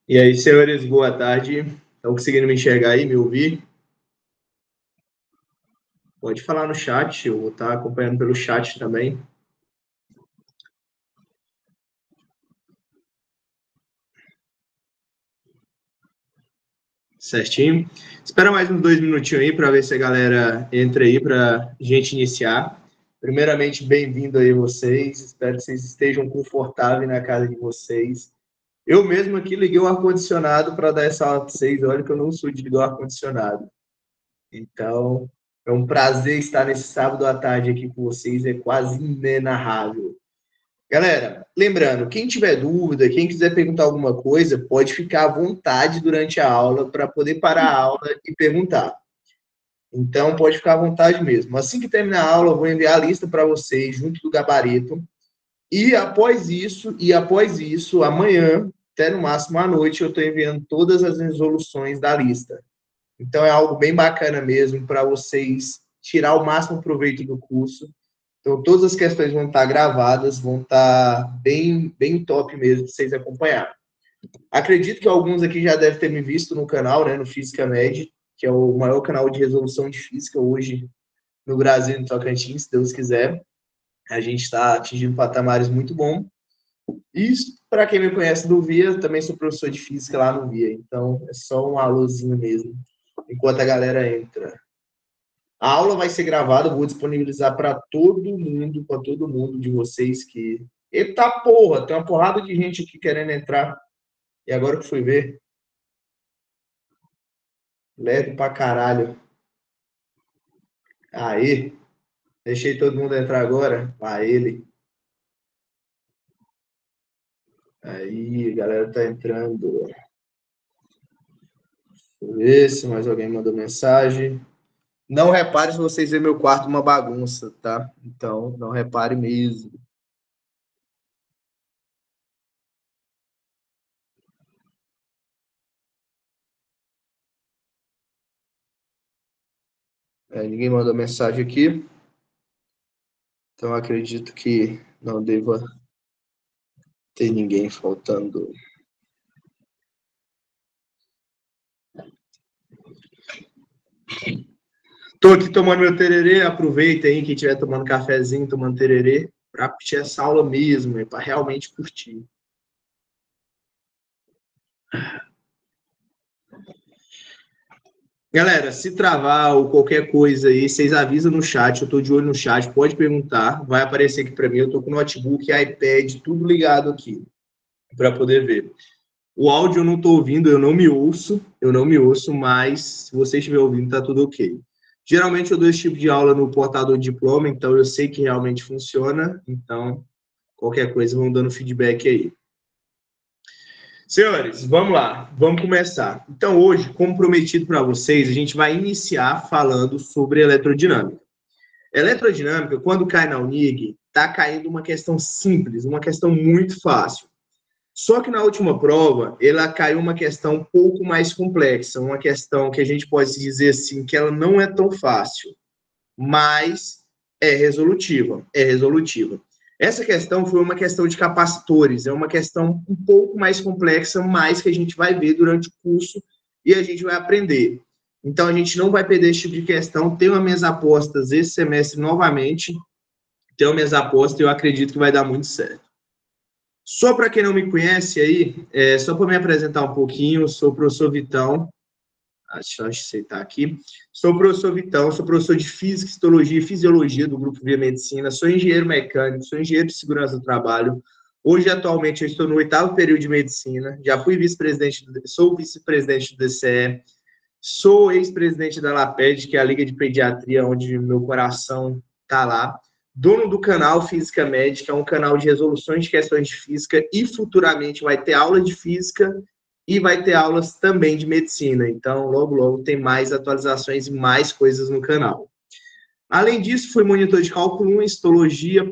E aí, senhores, boa tarde. Estão conseguindo me enxergar aí, me ouvir? Pode falar no chat, eu vou estar acompanhando pelo chat também. Certinho? Espera mais uns 2 minutinhos aí para ver se a galera entra aí para gente iniciar. Primeiramente, bem-vindo aí vocês. Espero que vocês estejam confortáveis na casa de vocês. Eu mesmo aqui liguei o ar-condicionado para dar essa aula para vocês. Olha que eu não sou de ligar o ar-condicionado. Então, é um prazer estar nesse sábado à tarde aqui com vocês. É quase inenarrável. Galera, lembrando, quem tiver dúvida, quem quiser perguntar alguma coisa, pode ficar à vontade durante a aula para poder parar a aula e perguntar. Então, pode ficar à vontade mesmo. Assim que terminar a aula, eu vou enviar a lista para vocês, junto do gabarito. E após isso, amanhã, até no máximo à noite, eu estou enviando todas as resoluções da lista. Então, é algo bem bacana mesmo para vocês tirar o máximo proveito do curso. Então, todas as questões vão estar gravadas, vão estar bem, bem top mesmo para vocês acompanharem. Acredito que alguns aqui já devem ter me visto no canal, né, no Física Med, que é o maior canal de resolução de física hoje no Brasil e no Tocantins, se Deus quiser. A gente está atingindo patamares muito bons. E, para quem me conhece do VIA, também sou professor de física lá no VIA. Então, é só um alôzinho mesmo, enquanto a galera entra. A aula vai ser gravada, eu vou disponibilizar para todo mundo de vocês que... Eita porra, tem uma porrada de gente aqui querendo entrar. E agora que fui ver, leve pra caralho. Aí, deixei todo mundo entrar agora. Vai ele. Aí, a galera tá entrando. Deixa eu ver se mais alguém mandou mensagem. Não repare se vocês verem meu quarto uma bagunça, tá? Então, não repare mesmo. Ninguém mandou mensagem aqui. Então, acredito que não deva ter ninguém faltando. Tô aqui tomando meu tererê, aproveita aí, quem estiver tomando cafezinho, tomando tererê, para curtir essa aula mesmo, para realmente curtir. Galera, se travar ou qualquer coisa aí, vocês avisam no chat, eu tô de olho no chat, pode perguntar, vai aparecer aqui para mim, eu tô com notebook, iPad, tudo ligado aqui, para poder ver. O áudio eu não tô ouvindo, eu não me ouço, mas se você estiver ouvindo, tá tudo ok. Geralmente eu dou esse tipo de aula no portador de diploma, então eu sei que realmente funciona, então qualquer coisa vão dando feedback aí. Senhores, vamos lá, vamos começar. Então hoje, como prometido para vocês, a gente vai iniciar falando sobre eletrodinâmica. Eletrodinâmica, quando cai na UNIG, está caindo uma questão simples, uma questão muito fácil. Só que na última prova, ela caiu uma questão um pouco mais complexa, uma questão que a gente pode dizer assim, que ela não é tão fácil, mas é resolutiva, é resolutiva. Essa questão foi uma questão de capacitores, é uma questão um pouco mais complexa, mas que a gente vai ver durante o curso e a gente vai aprender. Então, a gente não vai perder esse tipo de questão. Tem uma mesa apostas esse semestre novamente, tem uma mesa aposta e eu acredito que vai dar muito certo. Só para quem não me conhece aí, só para me apresentar um pouquinho, sou o professor Vitão, deixa eu aceitar aqui, sou o professor Vitão, sou professor de Física, Histologia e Fisiologia do Grupo Via Medicina, sou engenheiro mecânico, sou engenheiro de segurança do trabalho, hoje, atualmente, eu estou no 8º período de Medicina, já fui vice-presidente, sou vice-presidente do DCE, sou ex-presidente da LAPED, que é a Liga de Pediatria, onde meu coração está lá, dono do canal Física Médica, é um canal de resoluções de questões de física e futuramente vai ter aula de física e vai ter aulas também de medicina. Então, logo, logo tem mais atualizações e mais coisas no canal. Além disso, fui monitor de cálculo 1, histologia,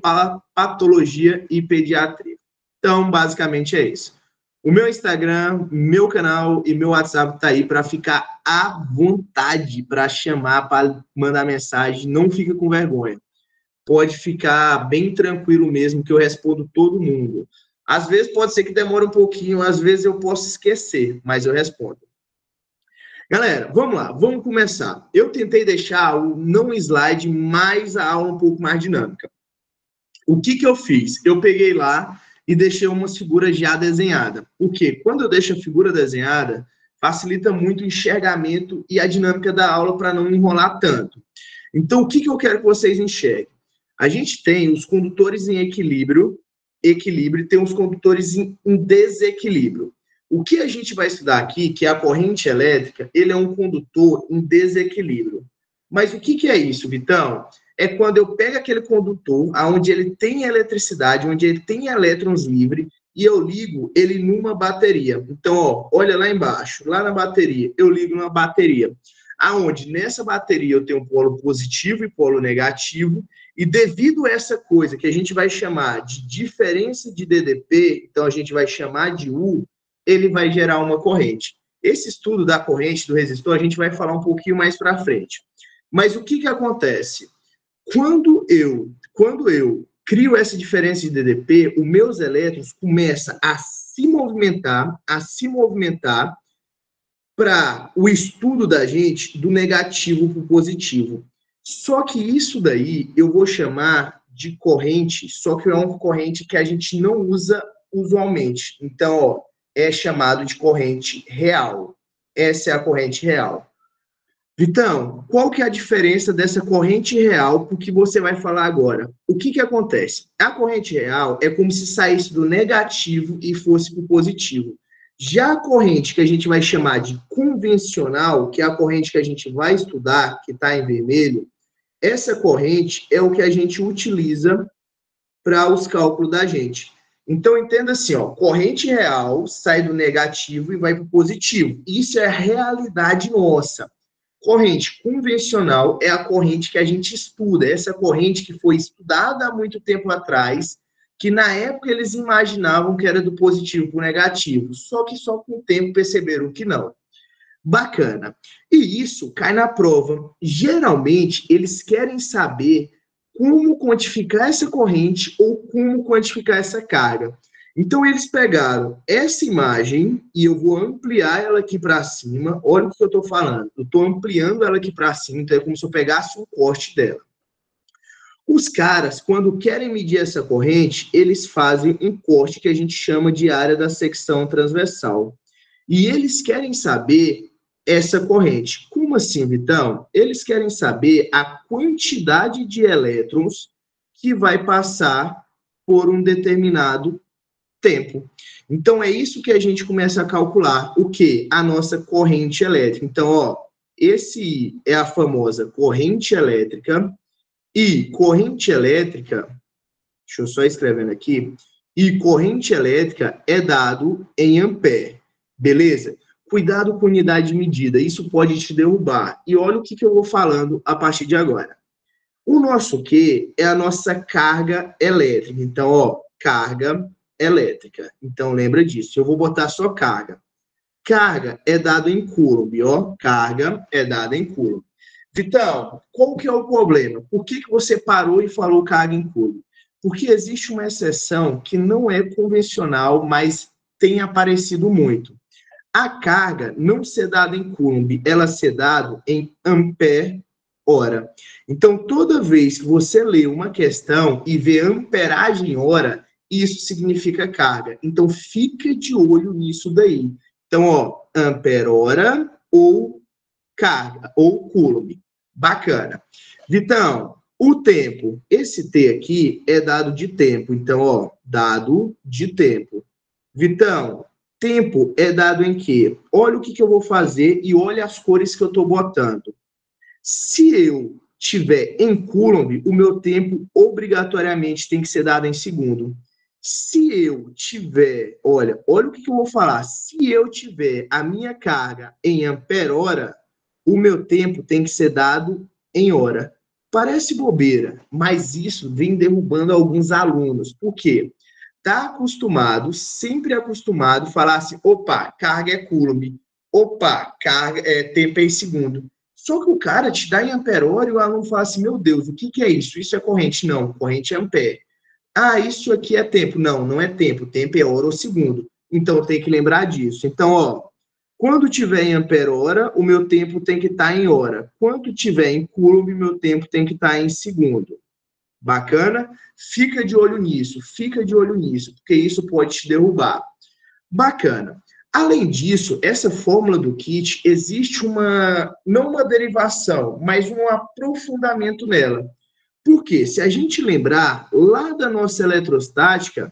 patologia e pediatria. Então, basicamente é isso. O meu Instagram, meu canal e meu WhatsApp tá aí para ficar à vontade, para chamar, para mandar mensagem, não fica com vergonha. Pode ficar bem tranquilo mesmo, que eu respondo todo mundo. Às vezes pode ser que demore um pouquinho, às vezes eu posso esquecer, mas eu respondo. Galera, vamos lá, vamos começar. Eu tentei deixar o não slide mais a aula um pouco mais dinâmica. O que eu fiz? Eu peguei lá e deixei umas figuras já desenhadas. Por quê? Quando eu deixo a figura desenhada, facilita muito o enxergamento e a dinâmica da aula para não enrolar tanto. Então, o que eu quero que vocês enxerguem? A gente tem os condutores em equilíbrio, e tem os condutores em desequilíbrio. O que a gente vai estudar aqui, que é a corrente elétrica, ele é um condutor em desequilíbrio. Mas o que é isso, Vitão? É quando eu pego aquele condutor, onde ele tem eletricidade, onde ele tem elétrons livres, e eu ligo ele numa bateria. Então, ó, olha lá embaixo, lá na bateria, eu ligo numa bateria, aonde nessa bateria eu tenho polo positivo e polo negativo, e devido a essa coisa que a gente vai chamar de diferença de DDP, então a gente vai chamar de U, ele vai gerar uma corrente. Esse estudo da corrente do resistor a gente vai falar um pouquinho mais para frente. Mas o que acontece? Quando eu crio essa diferença de DDP, os meus elétrons começam a se movimentar para o estudo da gente do negativo para o positivo. Só que isso daí eu vou chamar de corrente, só que é uma corrente que a gente não usa usualmente. Então, ó, é chamado de corrente real. Essa é a corrente real. Vitão, qual que é a diferença dessa corrente real para o que você vai falar agora? O que acontece? A corrente real é como se saísse do negativo e fosse para o positivo. Já a corrente que a gente vai chamar de convencional, que é a corrente que a gente vai estudar, que está em vermelho, essa corrente é o que a gente utiliza para os cálculos da gente. Então, entenda assim, ó, corrente real sai do negativo e vai para o positivo. Isso é a realidade nossa. Corrente convencional é a corrente que a gente estuda, essa corrente que foi estudada há muito tempo atrás, que na época eles imaginavam que era do positivo para o negativo, só que só com o tempo perceberam que não. Bacana. E isso cai na prova. Geralmente, eles querem saber como quantificar essa corrente ou como quantificar essa carga. Então, eles pegaram essa imagem e eu vou ampliar ela aqui para cima. Olha o que eu estou falando. Eu estou ampliando ela aqui para cima, então é como se eu pegasse um corte dela. Os caras, quando querem medir essa corrente, eles fazem um corte que a gente chama de área da secção transversal. E eles querem saber essa corrente. Como assim, Vitão? Eles querem saber a quantidade de elétrons que vai passar por um determinado tempo. Então, é isso que a gente começa a calcular. O quê? A nossa corrente elétrica. Então, ó, esse é a famosa corrente elétrica. E corrente elétrica, deixa eu só escrevendo aqui, e corrente elétrica é dado em ampere, beleza? Cuidado com unidade de medida, isso pode te derrubar. E olha o que eu vou falando a partir de agora. O nosso Q é a nossa carga elétrica. Então, ó, carga elétrica. Então, lembra disso. Eu vou botar só carga. Carga é dado em Coulomb, ó. Carga é dada em Coulomb. Vitão, qual que é o problema? Por que você parou e falou carga em Coulomb? Porque existe uma exceção que não é convencional, mas tem aparecido muito. A carga não ser dada em Coulomb, ela ser dada em ampere-hora. Então, toda vez que você lê uma questão e vê amperagem hora, isso significa carga. Então, fica de olho nisso daí. Então, ó, ampere-hora ou carga, ou Coulomb. Bacana. Vitão, o tempo, esse T aqui é dado de tempo. Então, ó, dado de tempo. Vitão, tempo é dado em quê? Olha o que eu vou fazer e olha as cores que eu estou botando. Se eu tiver em Coulomb, o meu tempo obrigatoriamente tem que ser dado em segundo. Se eu tiver, olha o que eu vou falar. Se eu tiver a minha carga em ampere-hora, o meu tempo tem que ser dado em hora. Parece bobeira, mas isso vem derrubando alguns alunos. Por quê? Está acostumado, sempre acostumado, falar assim, opa, carga é Coulomb, opa, carga tempo é em segundo. Só que o cara te dá em ampere-hora e o aluno fala assim, meu Deus, o que é isso? Isso é corrente? Não, corrente é ampere. Ah, isso aqui é tempo. Não, não é tempo. Tempo é hora ou segundo. Então, eu tenho que lembrar disso. Então, ó, quando tiver em ampere-hora, o meu tempo tem que estar em hora. Quando tiver em coulomb, meu tempo tem que estar em segundo. Bacana? Fica de olho nisso, porque isso pode te derrubar. Bacana. Além disso, essa fórmula do kit, existe não uma derivação, mas um aprofundamento nela. Porque, se a gente lembrar lá da nossa eletrostática,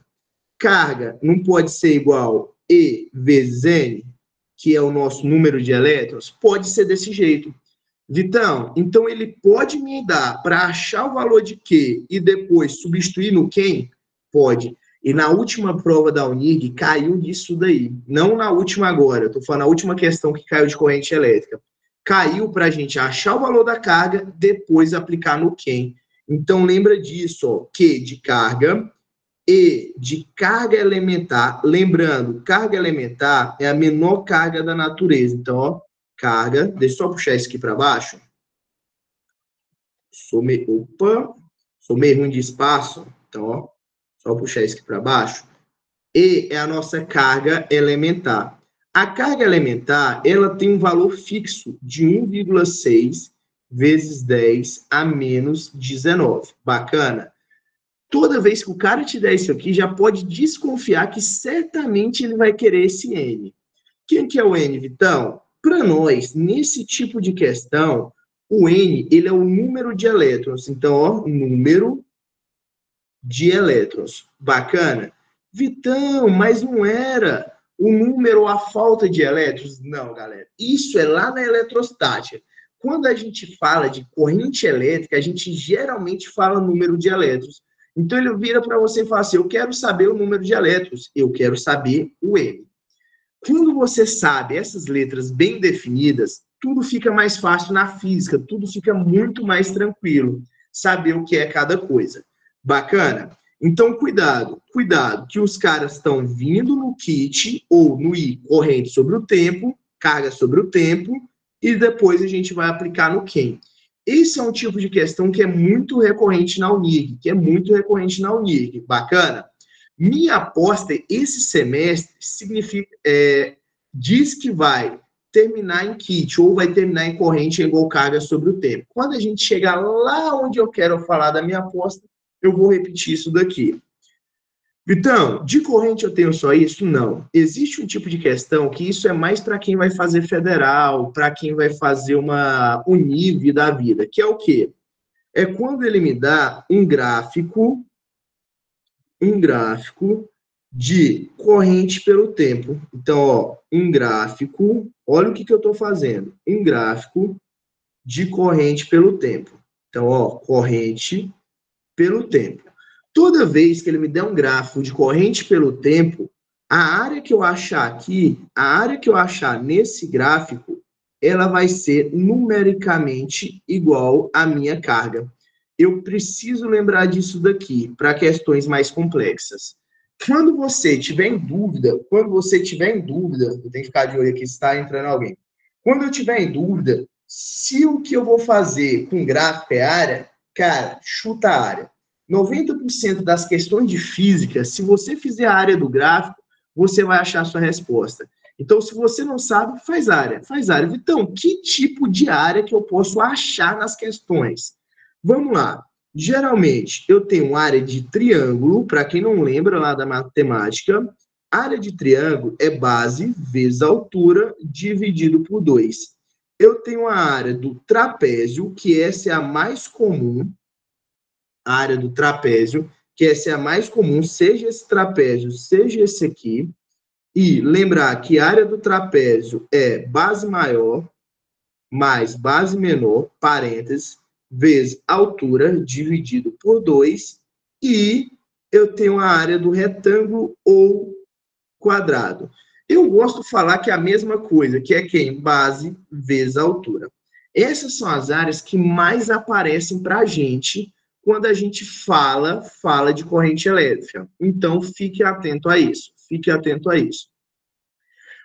carga não pode ser igual E vezes N, que é o nosso número de elétrons, pode ser desse jeito. Vitão, então ele pode me dar para achar o valor de Q e depois substituir no quem? Pode. E na última prova da Unig caiu disso daí. Não na última agora, estou falando na última questão que caiu de corrente elétrica. Caiu para a gente achar o valor da carga, depois aplicar no quem. Então lembra disso, ó, Q de carga, E de carga elementar. Lembrando, carga elementar é a menor carga da natureza. Então, ó, carga, deixa eu só puxar isso aqui para baixo. Sou meio ruim de espaço, então, ó, só puxar isso aqui para baixo. E é a nossa carga elementar. A carga elementar, ela tem um valor fixo de 1,6 vezes 10 a menos 19. Bacana? Toda vez que o cara te der isso aqui, já pode desconfiar que certamente ele vai querer esse N. Quem que é o N, Vitão? Para nós, nesse tipo de questão, o N, ele é o número de elétrons. Então, ó, número de elétrons. Bacana? Vitão, mas não era o número ou a falta de elétrons? Não, galera. Isso é lá na eletrostática. Quando a gente fala de corrente elétrica, a gente geralmente fala número de elétrons. Então, ele vira para você e fala assim, eu quero saber o número de elétrons, eu quero saber o N. Quando você sabe essas letras bem definidas, tudo fica mais fácil na física, tudo fica muito mais tranquilo, saber o que é cada coisa. Bacana? Então, cuidado, que os caras estão vindo no kit ou no I, corrente sobre o tempo, carga sobre o tempo, e depois a gente vai aplicar no quem. Esse é um tipo de questão que é muito recorrente na Unig, Bacana? Minha aposta esse semestre diz que vai terminar em kit ou vai terminar em corrente igual carga sobre o tempo. Quando a gente chegar lá onde eu quero falar da minha aposta, eu vou repetir isso daqui. Vitão, de corrente eu tenho só isso? Não. Existe um tipo de questão que isso é mais para quem vai fazer federal, para quem vai fazer uma Univ da vida, que é o quê? É quando ele me dá um gráfico de corrente pelo tempo. Então, ó, um gráfico, olha o que eu estou fazendo, um gráfico de corrente pelo tempo. Então, ó, corrente pelo tempo. Toda vez que ele me der um gráfico de corrente pelo tempo, a área que eu achar aqui, a área que eu achar nesse gráfico, ela vai ser numericamente igual à minha carga. Eu preciso lembrar disso daqui para questões mais complexas. Quando você tiver em dúvida, eu tenho que ficar de olho aqui se está entrando alguém. Quando eu tiver em dúvida, se o que eu vou fazer com gráfico é área, cara, chuta a área. 90% das questões de física, se você fizer a área do gráfico, você vai achar a sua resposta. Então, se você não sabe, faz área. Então, que tipo de área que eu posso achar nas questões? Vamos lá. Geralmente, eu tenho área de triângulo, para quem não lembra lá da matemática, área de triângulo é base vezes altura dividido por 2. Eu tenho a área do trapézio, que essa é a mais comum, a área do trapézio, que essa é a mais comum, seja esse trapézio, seja esse aqui. E lembrar que a área do trapézio é base maior mais base menor, parênteses, vezes altura, dividido por 2, e eu tenho a área do retângulo ou quadrado. Eu gosto de falar que é a mesma coisa, que é quem? Base vezes altura. Essas são as áreas que mais aparecem para a gente quando a gente fala de corrente elétrica. Então, fique atento a isso.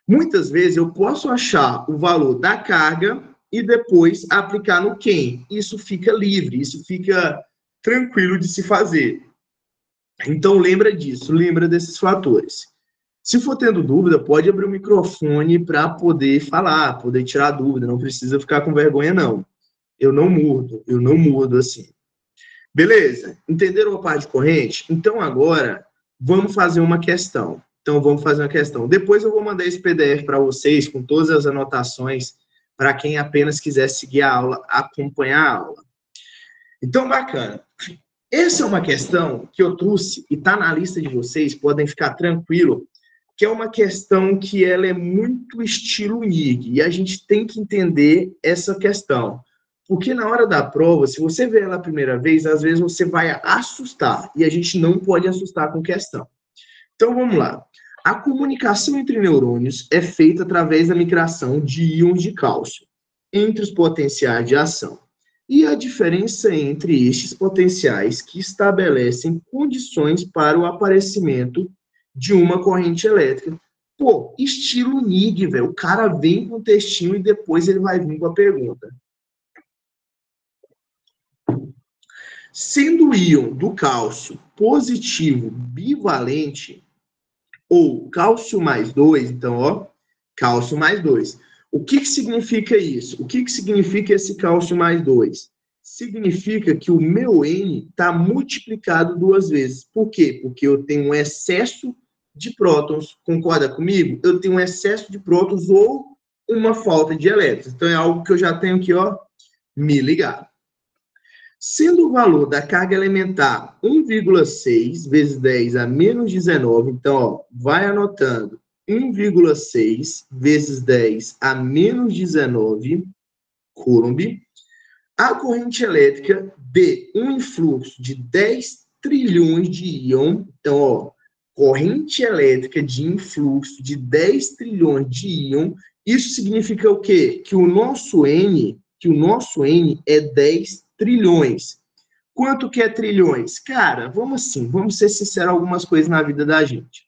Muitas vezes eu posso achar o valor da carga e depois aplicar no quem. Isso fica livre, isso fica tranquilo de se fazer. Então, lembra disso, lembra desses fatores. Se for tendo dúvida, pode abrir o microfone para poder falar, poder tirar dúvida, não precisa ficar com vergonha, não. Eu não mudo assim. Beleza? Entenderam a parte de corrente? Então, agora, vamos fazer uma questão. Depois eu vou mandar esse PDF para vocês, com todas as anotações, para quem apenas quiser seguir a aula, acompanhar a aula. Então, bacana. Essa é uma questão que eu trouxe e está na lista de vocês, podem ficar tranquilo, que é uma questão que ela é muito estilo NIG, e a gente tem que entender essa questão. Porque na hora da prova, se você vê ela a primeira vez, às vezes você vai assustar, e a gente não pode assustar com questão. Então, vamos lá. A comunicação entre neurônios é feita através da migração de íons de cálcio entre os potenciais de ação. E a diferença entre estes potenciais que estabelecem condições para o aparecimento de uma corrente elétrica. Pô, estilo NIG, velho. O cara vem com o textinho e depois ele vai vir com a pergunta. Sendo o íon do cálcio positivo bivalente, ou cálcio mais 2, então, ó, cálcio mais 2. O que significa isso? O que significa esse cálcio mais 2? Significa que o meu N está multiplicado 2 vezes. Por quê? Porque eu tenho um excesso de prótons. Concorda comigo? Eu tenho um excesso de prótons ou uma falta de elétrons. Então, é algo que eu já tenho aqui, ó, me ligar. Sendo o valor da carga elementar 1,6 vezes 10 a menos 19, então, ó, vai anotando 1,6 vezes 10 a menos 19 Coulomb, a corrente elétrica de um influxo de 10 trilhões de íon, então, ó, corrente elétrica de influxo de 10 trilhões de íon, isso significa o quê? Que o nosso N é 10 trilhões. Quanto que é trilhões? Cara, vamos ser sinceros algumas coisas na vida da gente.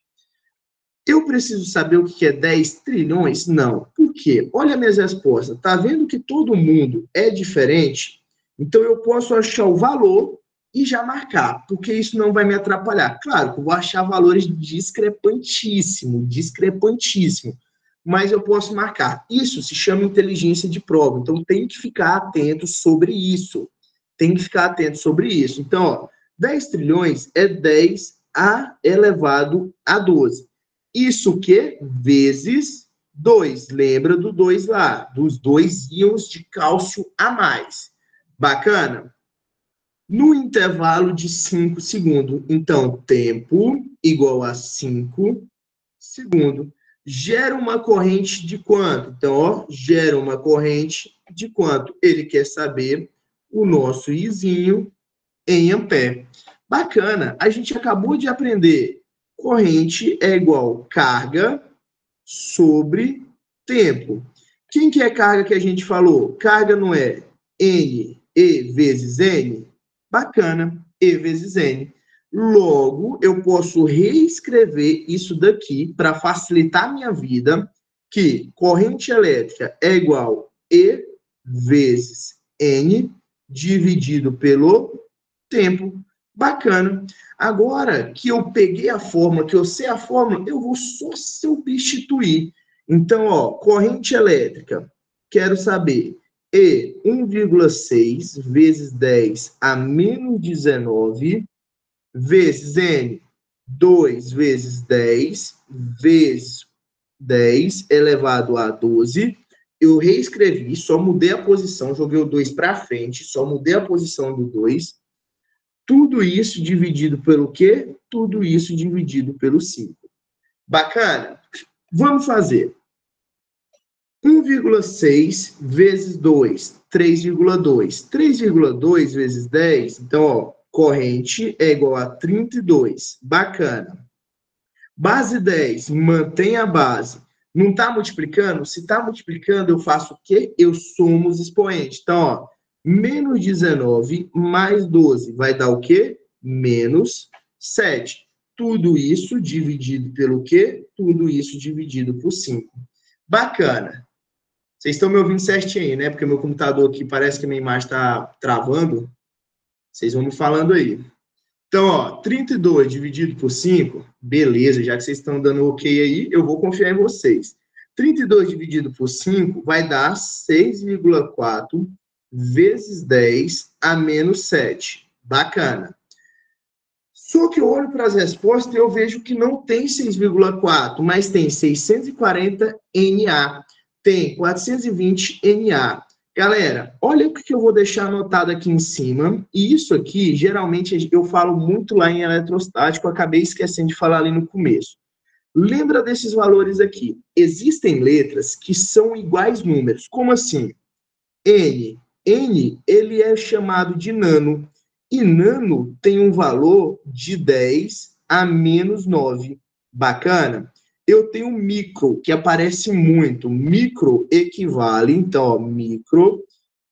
Eu preciso saber o que é 10 trilhões? Não. Por quê? Olha minhas respostas. Tá vendo que todo mundo é diferente? Então eu posso achar o valor e já marcar, porque isso não vai me atrapalhar. Claro que eu vou achar valores discrepantíssimo, mas eu posso marcar. Isso se chama inteligência de prova, então tem que ficar atento sobre isso. Então, ó, 10 trilhões é 10 a elevado a 12. Isso que? Vezes 2. Lembra do 2 lá, dos 2 íons de cálcio a mais. Bacana? No intervalo de 5 segundos. Então, tempo igual a 5 segundos. Gera uma corrente de quanto? Então, ó, gera uma corrente de quanto? Ele quer saber o nosso Izinho em ampere. Bacana. A gente acabou de aprender. Corrente é igual carga sobre tempo. Quem que é carga que a gente falou? Carga não é N, E vezes N? Bacana, E vezes N. Logo, eu posso reescrever isso daqui para facilitar a minha vida, que corrente elétrica é igual E vezes N dividido pelo tempo. Bacana. Agora que eu peguei a fórmula, que eu sei a fórmula, eu vou só substituir. Então, ó, corrente elétrica, quero saber, E 1,6 vezes 10 a menos 19, vezes N, 2 vezes 10, vezes 10 elevado a 12. Eu reescrevi, só mudei a posição, joguei o 2 para frente, só mudei a posição do 2. Tudo isso dividido pelo quê? Tudo isso dividido pelo 5. Bacana? Vamos fazer. 1,6 vezes 2, 3,2. 3,2 vezes 10, então, ó, corrente é igual a 32. Bacana. Base 10, mantém a base. Não está multiplicando? Se está multiplicando, eu faço o quê? Eu somo os expoentes. Então, ó, menos 19 mais 12 vai dar o quê? Menos 7. Tudo isso dividido pelo quê? Tudo isso dividido por 5. Bacana. Vocês estão me ouvindo certinho aí, né? Porque meu computador aqui parece que minha imagem está travando. Vocês vão me falando aí. Então, ó, 32 dividido por 5, beleza, já que vocês estão dando ok aí, eu vou confiar em vocês. 32 dividido por 5 vai dar 6,4 vezes 10 a menos 7. Bacana. Só que eu olho para as respostas e eu vejo que não tem 6,4, mas tem 640 NA, tem 420 NA. Galera, olha o que eu vou deixar anotado aqui em cima. E isso aqui, geralmente, eu falo muito lá em eletrostático, acabei esquecendo de falar ali no começo. Lembra desses valores aqui. Existem letras que são iguais números. Como assim? N. N, ele é chamado de nano. E nano tem um valor de 10 a menos 9. Bacana? Eu tenho micro, que aparece muito. Micro equivale, então, ó, micro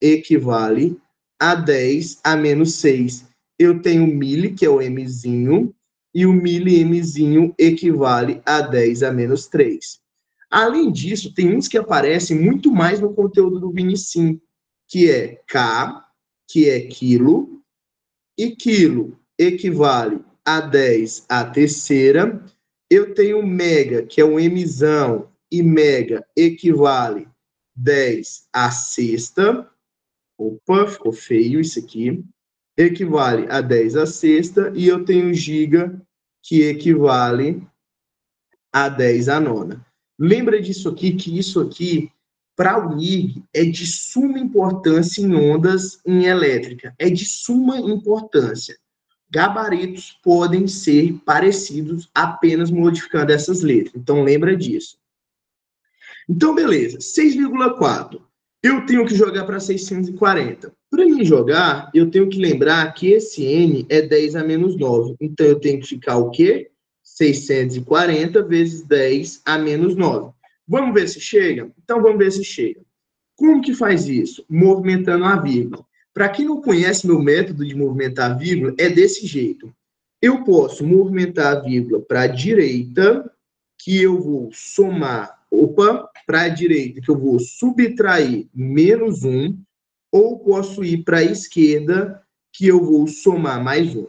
equivale a 10 a menos 6. Eu tenho mili, que é o Mzinho, e o mili-Mzinho equivale a 10 a menos 3. Além disso, tem uns que aparecem muito mais no conteúdo do Vinicim, que é K, que é quilo, e quilo equivale a 10 a terceira. Eu tenho mega, que é um Mzão, e mega equivale 10 a sexta. Opa, ficou feio isso aqui. Equivale a 10 a sexta. E eu tenho giga, que equivale a 10 a nona. Lembra disso aqui, que isso aqui, para o NIG, é de suma importância em ondas em elétrica. É de suma importância. Gabaritos podem ser parecidos apenas modificando essas letras. Então, lembra disso. Então, beleza. 6,4. Eu tenho que jogar para 640. Para mim jogar, eu tenho que lembrar que esse N é 10 a menos 9. Então, eu tenho que ficar o quê? 640 vezes 10 a menos 9. Vamos ver se chega? Então, vamos ver se chega. Como que faz isso? Movimentando a vírgula. Para quem não conhece meu método de movimentar a vírgula, é desse jeito. Eu posso movimentar a vírgula para a direita, que eu vou somar, para a direita, que eu vou subtrair menos 1, ou posso ir para a esquerda, que eu vou somar mais 1.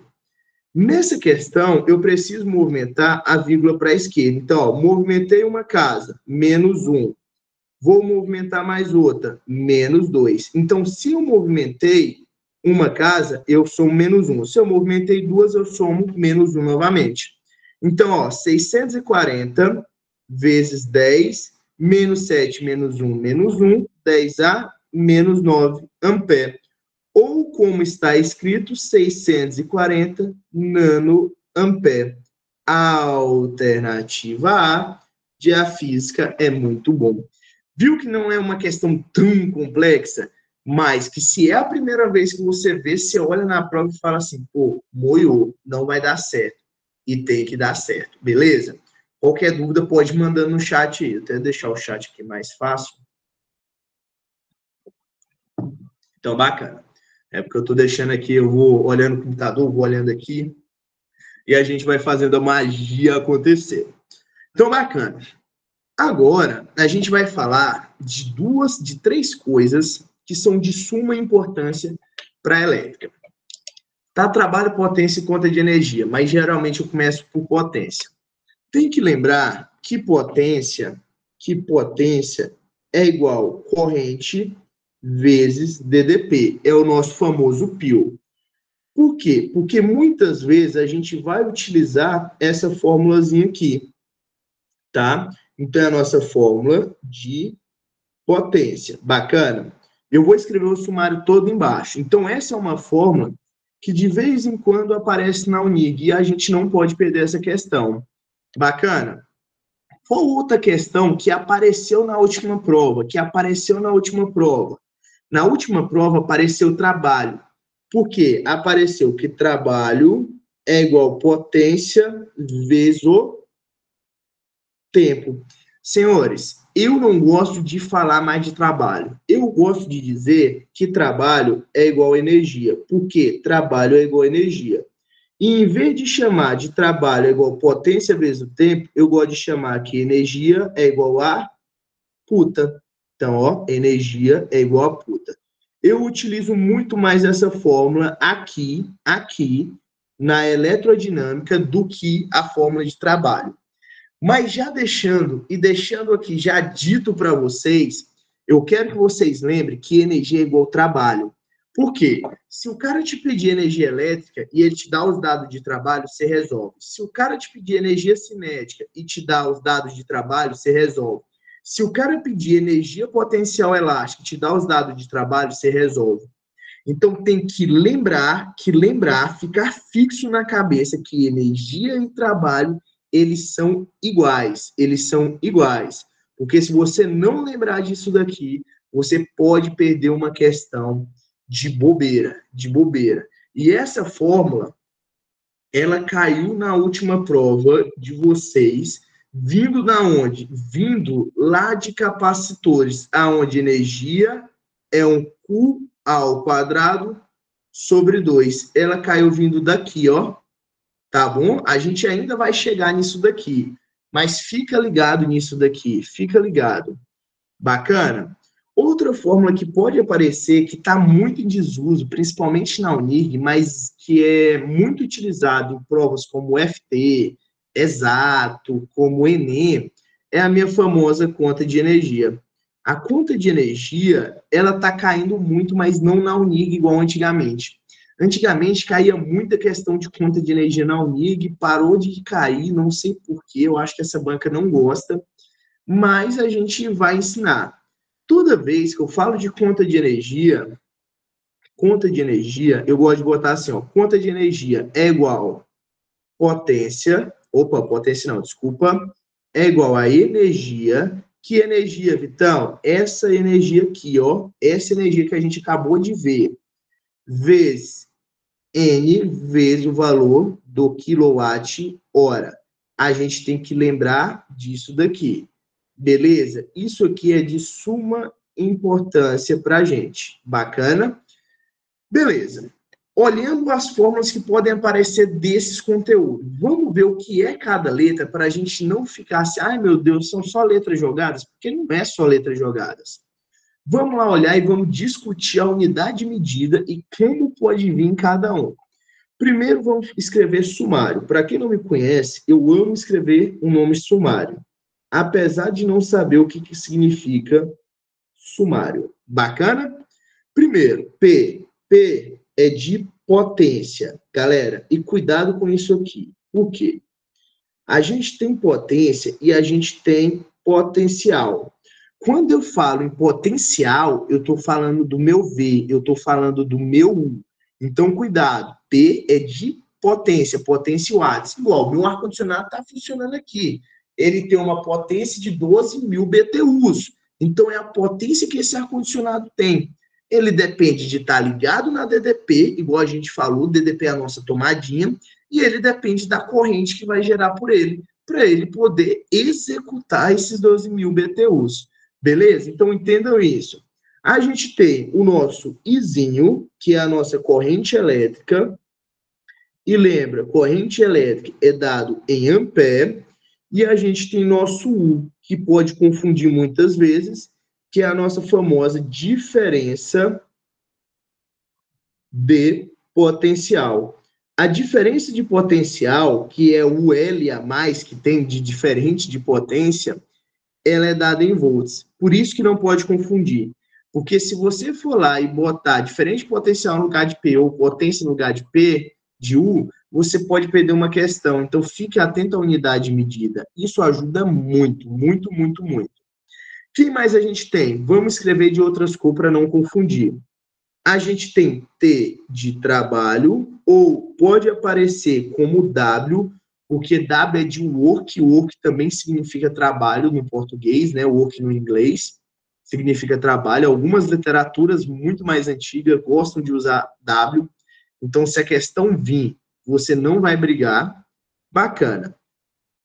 Nessa questão, eu preciso movimentar a vírgula para a esquerda. Então, ó, movimentei uma casa, menos 1. Vou movimentar mais outra, menos 2. Então, se eu movimentei uma casa, eu somo menos 1. Se eu movimentei duas, eu somo menos 1 novamente. Então, ó, 640 vezes 10, menos 7, menos 1, menos 1, 10A, menos 9 ampere. Ou, como está escrito, 640 nanoampere. A alternativa A de a física é muito bom. Viu que não é uma questão tão complexa, mas que se é a primeira vez que você vê, você olha na prova e fala assim, pô, moiou, não vai dar certo. E tem que dar certo, beleza? Qualquer dúvida pode mandar no chat aí. Até deixar o chat aqui mais fácil. Então, bacana. É porque eu estou deixando aqui, eu vou olhando o computador, vou olhando aqui, e a gente vai fazendo a magia acontecer. Então, bacana. Agora, a gente vai falar de três coisas que são de suma importância para a elétrica. Tá, trabalho, potência e conta de energia, mas geralmente eu começo por potência. Tem que lembrar que potência é igual corrente vezes DDP. É o nosso famoso pio. Por quê? Porque muitas vezes a gente vai utilizar essa formulazinha aqui, tá? Então, é a nossa fórmula de potência. Bacana? Eu vou escrever o sumário todo embaixo. Então, essa é uma fórmula que de vez em quando aparece na UNIG e a gente não pode perder essa questão. Bacana? Qual outra questão que apareceu na última prova? Na última prova apareceu trabalho. Por quê? Apareceu que trabalho é igual potência vezes o tempo. Senhores, eu não gosto de falar mais de trabalho. Eu gosto de dizer que trabalho é igual energia. Por quê? Trabalho é igual energia. E em vez de chamar de trabalho é igual potência vezes o tempo, eu gosto de chamar que energia é igual a puta. Então, ó, energia é igual a puta. Eu utilizo muito mais essa fórmula aqui, na eletrodinâmica do que a fórmula de trabalho. Mas já deixando aqui já dito para vocês, eu quero que vocês lembrem que energia é igual trabalho. Por quê? Se o cara te pedir energia elétrica e ele te dá os dados de trabalho, você resolve. Se o cara te pedir energia cinética e te dá os dados de trabalho, você resolve. Se o cara pedir energia potencial elástica e te dá os dados de trabalho, você resolve. Então tem que lembrar, ficar fixo na cabeça que energia e trabalho, eles são iguais. Porque se você não lembrar disso daqui, você pode perder uma questão de bobeira. E essa fórmula, ela caiu na última prova de vocês, vindo da onde? Vindo lá de capacitores, aonde energia é um Q ao quadrado sobre 2. Ela caiu vindo daqui, ó. Tá bom? A gente ainda vai chegar nisso daqui. Mas fica ligado nisso daqui. Fica ligado. Bacana? Outra fórmula que pode aparecer, que está muito em desuso, principalmente na Unig, mas que é muito utilizado em provas como FT, Exato, como Enem, é a minha famosa conta de energia. A conta de energia, ela está caindo muito, mas não na Unig igual antigamente. Antigamente caía muita questão de conta de energia na Unig, parou de cair, não sei porquê, eu acho que essa banca não gosta, mas a gente vai ensinar. Toda vez que eu falo de conta de energia, eu gosto de botar assim, ó, conta de energia é igual potência não, desculpa, é igual a energia. Que energia, Vitão? Essa energia aqui, ó, essa energia que a gente acabou de ver, vezes N vezes o valor do quilowatt-hora. A gente tem que lembrar disso daqui. Beleza? Isso aqui é de suma importância para a gente. Bacana? Beleza. Olhando as fórmulas que podem aparecer desses conteúdos, vamos ver o que é cada letra para a gente não ficar assim, ai meu Deus, são só letras jogadas, porque não é só letras jogadas. Vamos lá olhar e vamos discutir a unidade de medida e como pode vir em cada um. Primeiro, vamos escrever sumário. Para quem não me conhece, eu amo escrever um nome sumário, apesar de não saber o que significa sumário. Bacana? Primeiro, P. P é de potência, galera. E cuidado com isso aqui. Por quê? A gente tem potência e a gente tem potencial. Quando eu falo em potencial, eu estou falando do meu V, eu estou falando do meu U. Então, cuidado. P é de potência, potência watts. Igual, meu ar-condicionado está funcionando aqui. Ele tem uma potência de 12.000 BTUs. Então, é a potência que esse ar-condicionado tem. Ele depende de estar ligado na DDP, igual a gente falou, DDP é a nossa tomadinha, e ele depende da corrente que vai gerar por ele, para ele poder executar esses 12.000 BTUs. Beleza? Então, entendam isso. A gente tem o nosso Izinho, que é a nossa corrente elétrica, e lembra, corrente elétrica é dado em ampere, e a gente tem nosso U, que pode confundir muitas vezes, que é a nossa famosa diferença de potencial. A diferença de potencial, que é o L a mais que tem de diferente de potência, ela é dada em volts. Por isso que não pode confundir. Porque se você for lá e botar diferente potencial no lugar de P ou potência no lugar de P, de U, você pode perder uma questão. Então, fique atento à unidade de medida. Isso ajuda muito, muito, muito, muito. Quem mais a gente tem? Vamos escrever de outras cores para não confundir. A gente tem T de trabalho, ou pode aparecer como W, porque W é de work, work também significa trabalho no português, né? Work no inglês significa trabalho. Algumas literaturas muito mais antigas gostam de usar W. Então, se a questão vir, você não vai brigar. Bacana.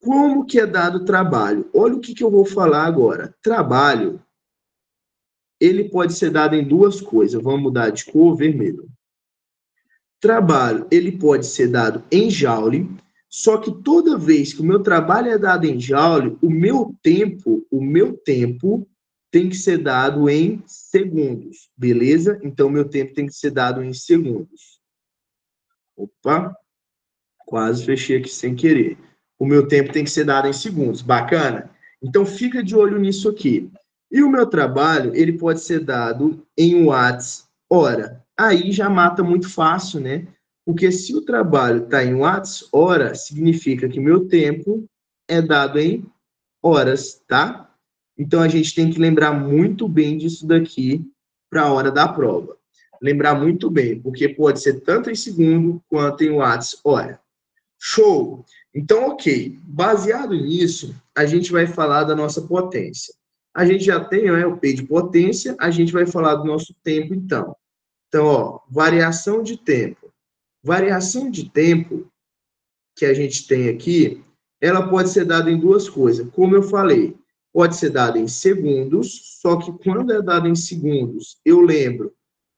Como que é dado trabalho? Olha o que eu vou falar agora. Trabalho, ele pode ser dado em duas coisas. Vamos mudar de cor, vermelho. Trabalho, ele pode ser dado em joule, só que toda vez que o meu trabalho é dado em joule, o meu tempo tem que ser dado em segundos, beleza? Então, meu tempo tem que ser dado em segundos. Opa! Quase fechei aqui sem querer. O meu tempo tem que ser dado em segundos. Bacana? Então, fica de olho nisso aqui. E o meu trabalho, ele pode ser dado em watts hora. Aí já mata muito fácil, né? Porque se o trabalho está em watts hora, significa que meu tempo é dado em horas, tá? Então, a gente tem que lembrar muito bem disso daqui para a hora da prova. Lembrar muito bem, porque pode ser tanto em segundo quanto em watts hora. Show! Então, ok. Baseado nisso, a gente vai falar da nossa potência. A gente já tem, né, o P de potência, a gente vai falar do nosso tempo, então. Então, ó, variação de tempo. Variação de tempo que a gente tem aqui, ela pode ser dada em duas coisas. Como eu falei, pode ser dada em segundos, só que quando é dada em segundos, eu lembro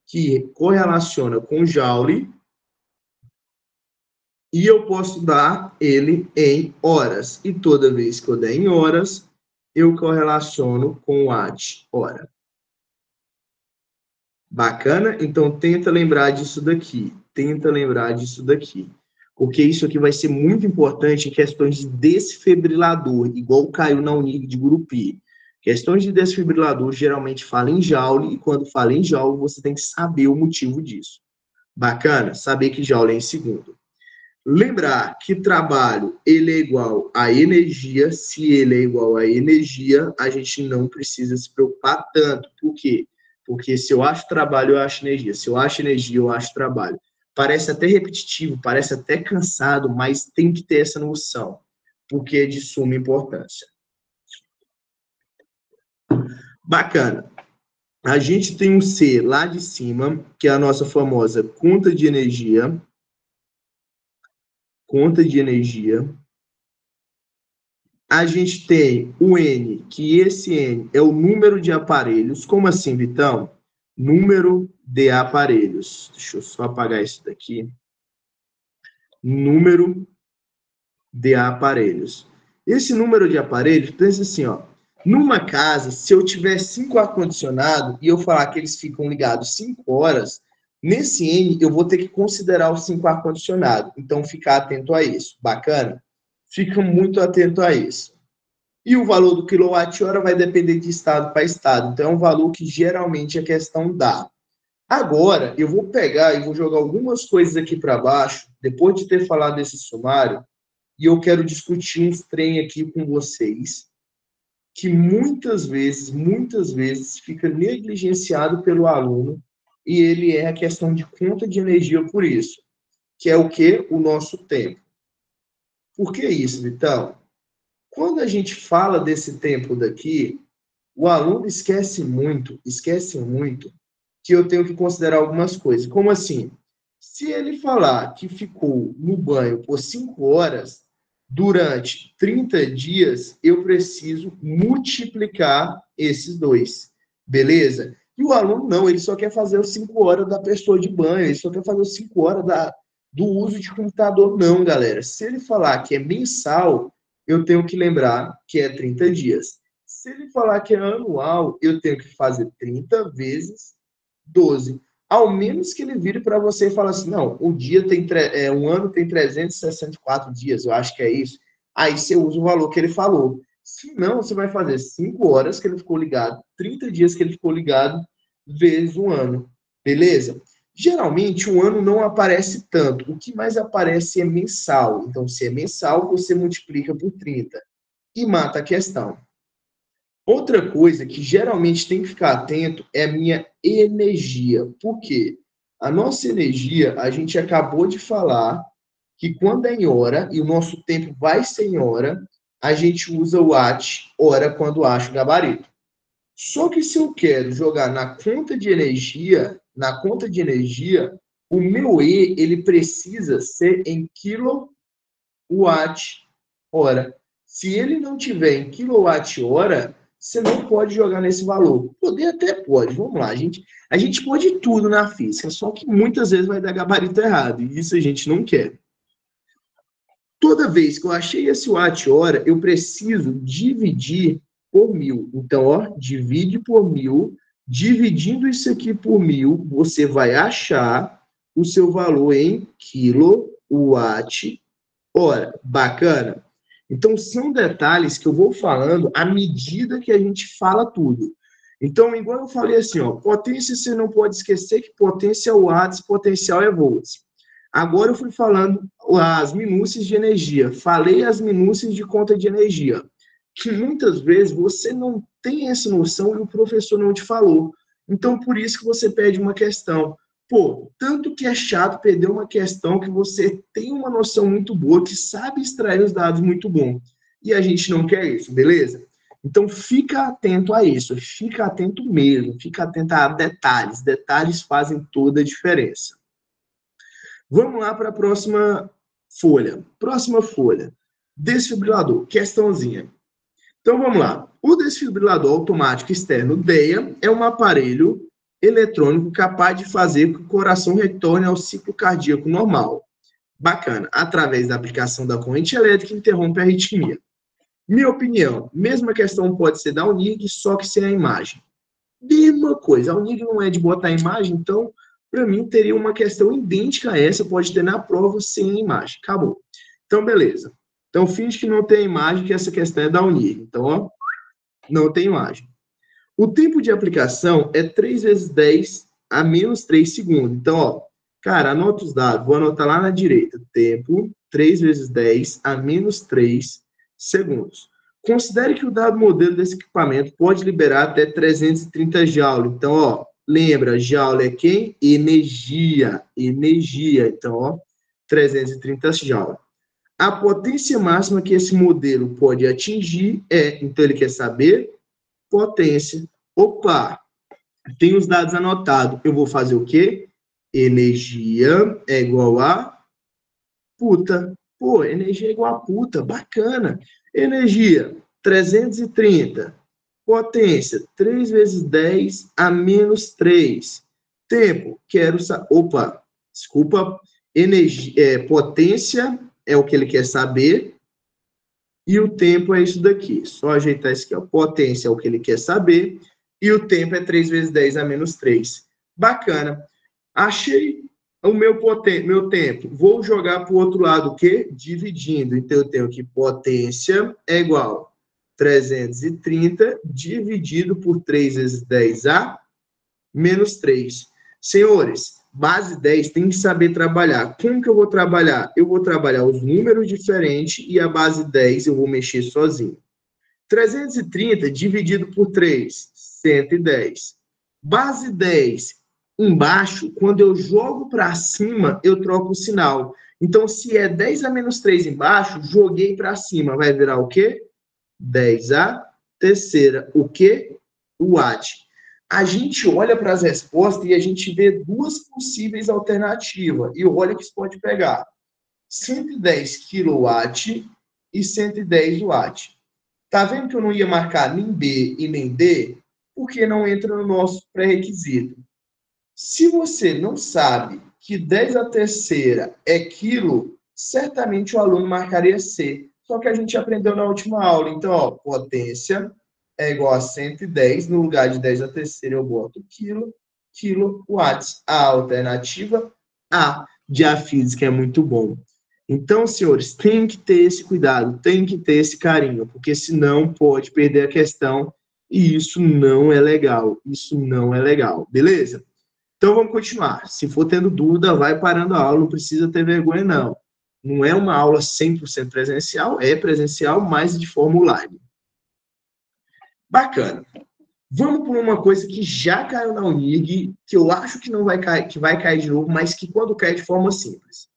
que correlaciona com Joule, e eu posso dar ele em horas. E toda vez que eu der em horas, eu correlaciono com watt hora. Bacana? Então, tenta lembrar disso daqui. Tenta lembrar disso daqui. Porque isso aqui vai ser muito importante em questões de desfibrilador, igual caiu na Unig de Gurupi. Questões de desfibrilador geralmente fala em Joule, e quando fala em Joule, você tem que saber o motivo disso. Bacana? Saber que Joule é em segundo. Lembrar que trabalho ele é igual a energia. Se ele é igual a energia, a gente não precisa se preocupar tanto. Por quê? Porque se eu acho trabalho, eu acho energia. Se eu acho energia, eu acho trabalho. Parece até repetitivo, parece até cansado, mas tem que ter essa noção, porque é de suma importância. Bacana. A gente tem um C lá de cima, que é a nossa famosa conta de energia. Conta de energia. A gente tem o N, que esse N é o número de aparelhos. Como assim, Vitão? Número de aparelhos. Deixa eu só apagar isso daqui. Número de aparelhos. Esse número de aparelhos, pensa assim, ó. Numa casa, se eu tiver 5 ar-condicionado e eu falar que eles ficam ligados 5 horas, nesse N eu vou ter que considerar os 5 ar-condicionado. Então, ficar atento a isso. Bacana? Fica muito atento a isso. E o valor do quilowatt-hora vai depender de estado para estado. Então, é um valor que geralmente a questão dá. Agora, eu vou pegar e vou jogar algumas coisas aqui para baixo, depois de ter falado desse sumário, e eu quero discutir uns trem aqui com vocês, que muitas vezes, fica negligenciado pelo aluno, e ele é a questão de conta de energia por isso, que é o quê? O nosso tempo. Por que isso, Vitão? Quando a gente fala desse tempo daqui, o aluno esquece muito que eu tenho que considerar algumas coisas. Como assim? Se ele falar que ficou no banho por 5 horas, durante 30 dias, eu preciso multiplicar esses dois. Beleza? E o aluno não, ele só quer fazer os 5 horas da pessoa de banho, ele só quer fazer os 5 horas do uso de computador. Não, galera. Se ele falar que é mensal, eu tenho que lembrar que é 30 dias. Se ele falar que é anual, eu tenho que fazer 30 vezes 12. Ao menos que ele vire para você e fale assim, não, o dia tem um ano tem 364 dias, eu acho que é isso. Aí você usa o valor que ele falou. Se não, você vai fazer 5 horas que ele ficou ligado, 30 dias que ele ficou ligado, vezes um ano. Beleza? Geralmente, um ano não aparece tanto. O que mais aparece é mensal. Então, se é mensal, você multiplica por 30 e mata a questão. Outra coisa que geralmente tem que ficar atento é a minha energia. Por quê? A nossa energia, a gente acabou de falar que quando é em hora, e o nosso tempo vai ser em hora, a gente usa o watt hora quando acha o gabarito. Só que se eu quero jogar na conta de energia, o meu E, ele precisa ser em quilowatt hora. Se ele não tiver em quilowatt hora, você não pode jogar nesse valor. Poder até pode, vamos lá. A gente pode tudo na física, só que muitas vezes vai dar gabarito errado, e isso a gente não quer. Toda vez que eu achei esse watt-hora, eu preciso dividir por 1000. Então, ó, divide por 1000. Dividindo isso aqui por 1000, você vai achar o seu valor em quilowatt-hora. Ora, bacana. Então, são detalhes que eu vou falando à medida que a gente fala tudo. Então, igual eu falei assim, ó, potência você não pode esquecer que potência é watts, potencial é volts. Agora eu fui falando as minúcias de energia, falei as minúcias de conta de energia, que muitas vezes você não tem essa noção e o professor não te falou. Então, por isso que você perde uma questão. Pô, tanto que é chato perder uma questão que você tem uma noção muito boa, que sabe extrair os dados muito bom. E a gente não quer isso, beleza? Então, fica atento a isso, fica atento mesmo, fica atento a detalhes. Detalhes fazem toda a diferença. Vamos lá para a próxima folha. Próxima folha. Desfibrilador, questãozinha. Então, vamos lá. O desfibrilador automático externo, DEA, é um aparelho eletrônico capaz de fazer que o coração retorne ao ciclo cardíaco normal. Bacana. Através da aplicação da corrente elétrica, interrompe a arritmia. Minha opinião, mesma questão pode ser da UNIG, só que sem a imagem. Mesma coisa. A UNIG não é de botar a imagem, então, para mim, teria uma questão idêntica a essa, pode ter na prova sem a imagem. Acabou. Então, beleza. Então, finge que não tem a imagem, que essa questão é da UNIG. Então, ó, não tem imagem. O tempo de aplicação é 3 vezes 10 a menos 3 segundos. Então, ó, cara, anota os dados. Vou anotar lá na direita. Tempo, 3 vezes 10 a menos 3 segundos. Considere que o dado modelo desse equipamento pode liberar até 330 joules. Então, ó, lembra, joule é quem? Energia. Energia. Então, ó, 330 joules. A potência máxima que esse modelo pode atingir é, então ele quer saber, potência. Opa, tem os dados anotados. Eu vou fazer o quê? Energia é igual a puta. Pô, energia é igual a puta, bacana. Energia, 330. Potência, 3 vezes 10 a menos 3. Tempo, quero saber. Opa, desculpa. Energia, potência é o que ele quer saber. E o tempo é isso daqui. Só ajeitar isso aqui. A potência é o que ele quer saber. E o tempo é 3 vezes 10 a menos 3. Bacana. Achei o meu tempo. Vou jogar para o outro lado o quê? Dividindo. Então, eu tenho que potência é igual a 330 dividido por 3 vezes 10 a menos 3. Senhores, base 10 tem que saber trabalhar. Como que eu vou trabalhar? Eu vou trabalhar os números diferentes e a base 10 eu vou mexer sozinho. 330 dividido por 3, 110. Base 10 embaixo, quando eu jogo para cima, eu troco o sinal. Então, se é 10 a menos 3 embaixo, joguei para cima. Vai virar o quê? 10 a terceira. O quê? O watt. A gente olha para as respostas e a gente vê duas possíveis alternativas. E olha que isso pode pegar. 110 kW e 110 watt. Tá vendo que eu não ia marcar nem B e nem D? Porque não entra no nosso pré-requisito. Se você não sabe que 10 a terceira é quilo, certamente o aluno marcaria C. Só que a gente aprendeu na última aula. Então, ó, potência é igual a 110. No lugar de 10 a terceira, eu boto quilowatts. A alternativa A de A física é muito bom. Então, senhores, tem que ter esse cuidado, tem que ter esse carinho, porque senão pode perder a questão e isso não é legal. Isso não é legal, beleza? Então, vamos continuar. Se for tendo dúvida, vai parando a aula, não precisa ter vergonha, não. Não é uma aula 100% presencial, é presencial, mas de forma online. Bacana. Vamos por uma coisa que já caiu na UNIG, que eu acho que não vai cair, que vai cair de novo, mas que quando cai de forma simples.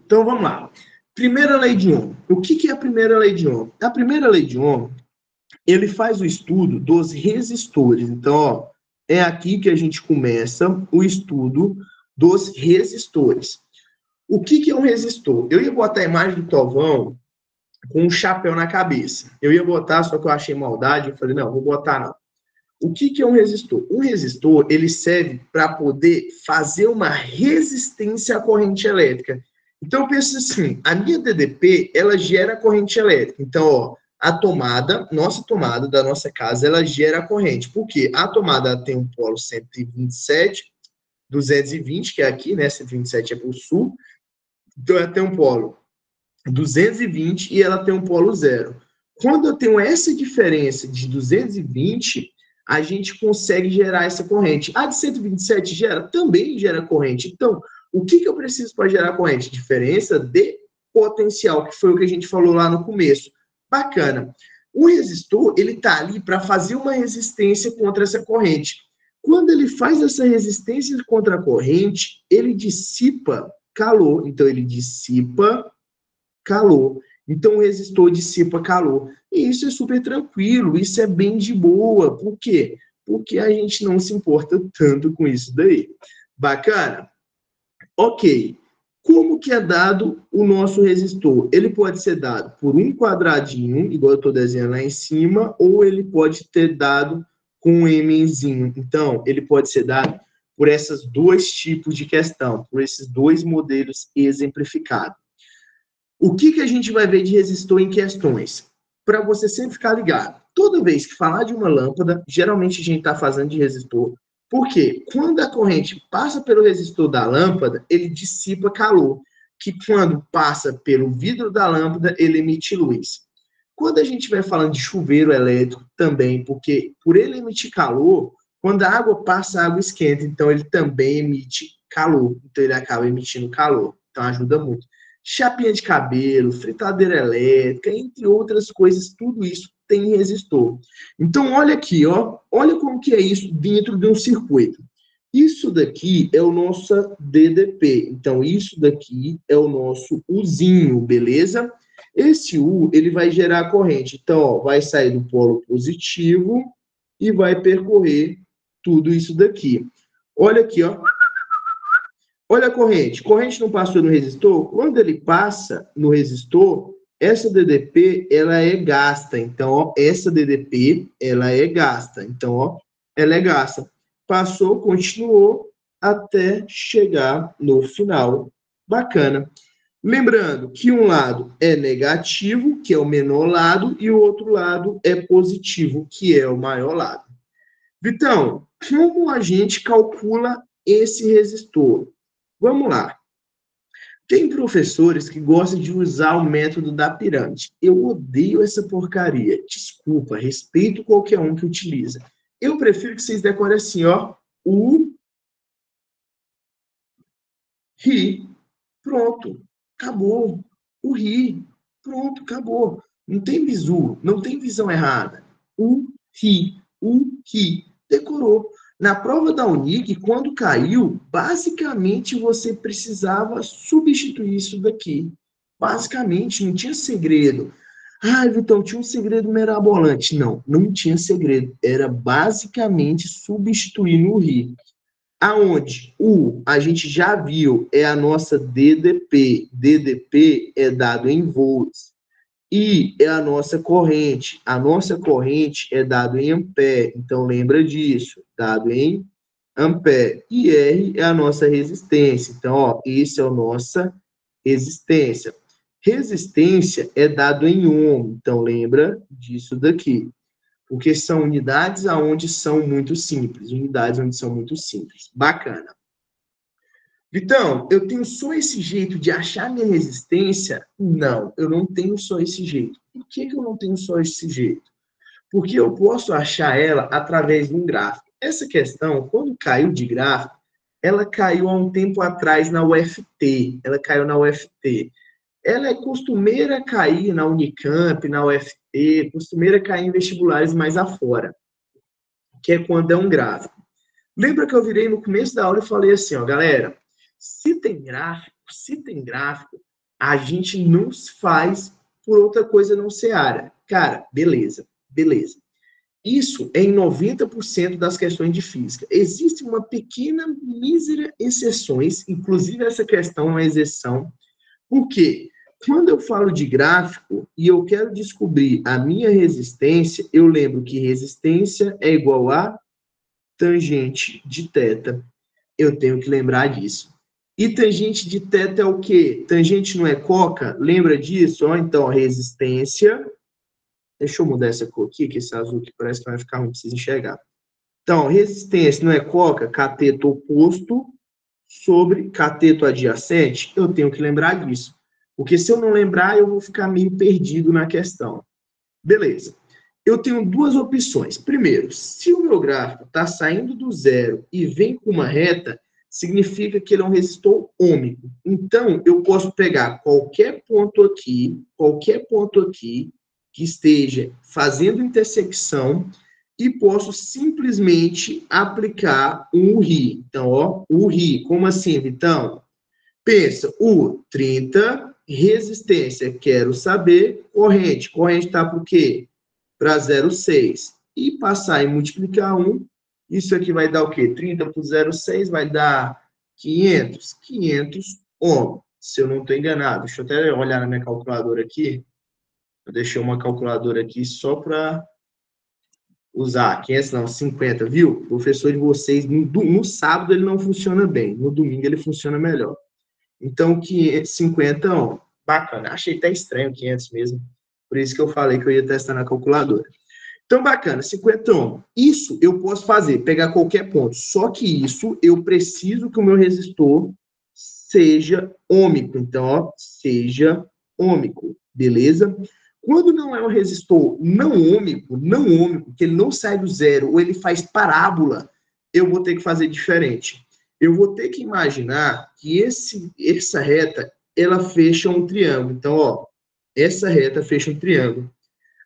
Então, vamos lá. Primeira lei de Ohm. O que é a primeira lei de Ohm? A primeira lei de Ohm, ele faz o estudo dos resistores. Então, ó, é aqui que a gente começa o estudo dos resistores. O que é um resistor? Eu ia botar a imagem do Tovão com um chapéu na cabeça. Eu ia botar, só que eu achei maldade, eu falei, não, vou botar não. O que é um resistor? Um resistor, ele serve para poder fazer uma resistência à corrente elétrica. Então, eu penso assim, a minha DDP, ela gera corrente elétrica. Então, ó, a tomada, nossa tomada da nossa casa, ela gera corrente. Por quê? A tomada tem um polo 127, 220, que é aqui, né? 127 é para o sul. Então, ela tem um polo 220 e ela tem um polo zero. Quando eu tenho essa diferença de 220, a gente consegue gerar essa corrente. A de 127 também gera corrente. Então, o que eu preciso para gerar corrente? Diferença de potencial, que foi o que a gente falou lá no começo. Bacana. O resistor, ele está ali para fazer uma resistência contra essa corrente. Quando ele faz essa resistência contra a corrente, ele dissipa calor. Então, ele dissipa calor. Então, o resistor dissipa calor. E isso é super tranquilo, isso é bem de boa. Por quê? Porque a gente não se importa tanto com isso daí. Bacana? Ok. Como que é dado o nosso resistor? Ele pode ser dado por um quadradinho, igual eu estou desenhando lá em cima, ou ele pode ter dado com um Mzinho. Então, ele pode ser dado por esses dois tipos de questão, por esses dois modelos exemplificados. O que a gente vai ver de resistor em questões? Para você sempre ficar ligado. Toda vez que falar de uma lâmpada, geralmente a gente está fazendo de resistor. Por quê? Quando a corrente passa pelo resistor da lâmpada, ele dissipa calor, que quando passa pelo vidro da lâmpada, ele emite luz. Quando a gente vai falando de chuveiro elétrico também, porque por ele emitir calor, quando a água passa, a água esquenta, então ele também emite calor, então ele acaba emitindo calor, então ajuda muito. Chapinha de cabelo, fritadeira elétrica, entre outras coisas, tudo isso tem resistor. Então, olha aqui, ó, olha como que é isso dentro de um circuito. Isso daqui é o nosso DDP. Então, isso daqui é o nosso Uzinho, beleza? Esse U, ele vai gerar corrente. Então, ó, vai sair do polo positivo e vai percorrer tudo isso daqui. Olha aqui, ó. Olha a corrente. Corrente não passou no resistor? Quando ele passa no resistor, essa DDP, ela é gasta. Então, ó, essa DDP, ela é gasta. Então, ó, ela é gasta. Passou, continuou, até chegar no final. Bacana. Lembrando que um lado é negativo, que é o menor lado, e o outro lado é positivo, que é o maior lado. Vitão, como a gente calcula esse resistor? Vamos lá. Tem professores que gostam de usar o método da pirâmide. Eu odeio essa porcaria. Desculpa, respeito qualquer um que utiliza. Eu prefiro que vocês decorem assim, ó. U, Ri. Pronto. Acabou. O Ri. Pronto, acabou. Não tem bizu, não tem visão errada. U, Ri. Decorou. Na prova da Unig, quando caiu, basicamente você precisava substituir isso daqui. Basicamente, não tinha segredo. Ah, Vitão, tinha um segredo mirabolante. Não, não tinha segredo. Era basicamente substituir no Ri. Aonde U, a gente já viu, é a nossa DDP. DDP é dado em volts. I é a nossa corrente. A nossa corrente é dado em ampere. Então, lembra disso. Dado em ampere. E R é a nossa resistência. Então, ó, esse é a nossa resistência. Resistência é dado em ohm. Então, lembra disso daqui. Porque são unidades onde são muito simples. Unidades onde são muito simples. Bacana. Vitão, eu tenho só esse jeito de achar minha resistência? Não, eu não tenho só esse jeito. Por que eu não tenho só esse jeito? Porque eu posso achar ela através de um gráfico. Essa questão, quando caiu de gráfico, ela caiu há um tempo atrás na UFT. Ela caiu na UFT. Ela é costumeira cair na Unicamp, na UFT, costumeira cair em vestibulares mais afora, que é quando é um gráfico. Lembra que eu virei no começo da aula e falei assim, ó, galera, se tem gráfico, a gente não faz por outra coisa não ser área. Cara, beleza. Isso é em 90% das questões de física. Existe uma pequena, mísera exceções, inclusive essa questão é uma exceção, porque quando eu falo de gráfico e eu quero descobrir a minha resistência, eu lembro que resistência é igual a tangente de θ. Eu tenho que lembrar disso. E tangente de θ é o quê? Tangente não é coca? Lembra disso? Ó, então, resistência. Deixa eu mudar essa cor aqui, que esse azul aqui parece que vai ficar ruim para vocês enxergar. Então, resistência não é coca? Cateto oposto sobre cateto adjacente, eu tenho que lembrar disso. Porque se eu não lembrar, eu vou ficar meio perdido na questão. Beleza. Eu tenho duas opções. Primeiro, se o meu gráfico está saindo do zero e vem com uma reta, significa que ele é um resistor ômico. Então, eu posso pegar qualquer ponto aqui que esteja fazendo intersecção e posso simplesmente aplicar um URI. Então, ó, URI, como assim, Vitão? Pensa, o 30, resistência, quero saber, corrente está para o quê? Para 0,6. E passar e multiplicar 1, isso aqui vai dar o quê? 30 por 0,6 vai dar 500 ohms, se eu não estou enganado. Deixa eu até olhar na minha calculadora aqui. Eu deixei uma calculadora aqui só para usar. 500 não, 50, viu? O professor de vocês, no sábado ele não funciona bem, no domingo ele funciona melhor. Então, 550 ohms. Bacana. Achei até estranho 500 mesmo. Por isso que eu falei que eu ia testar na calculadora. Então, bacana, 50 ohms. Isso eu posso fazer, pegar qualquer ponto. Só que isso eu preciso que o meu resistor seja ômico. Então, ó, seja ômico. Beleza? Quando não é um resistor não ômico, que ele não sai do zero, ou ele faz parábola, eu vou ter que fazer diferente. Eu vou ter que imaginar que essa reta, ela fecha um triângulo. Então, ó, essa reta fecha um triângulo.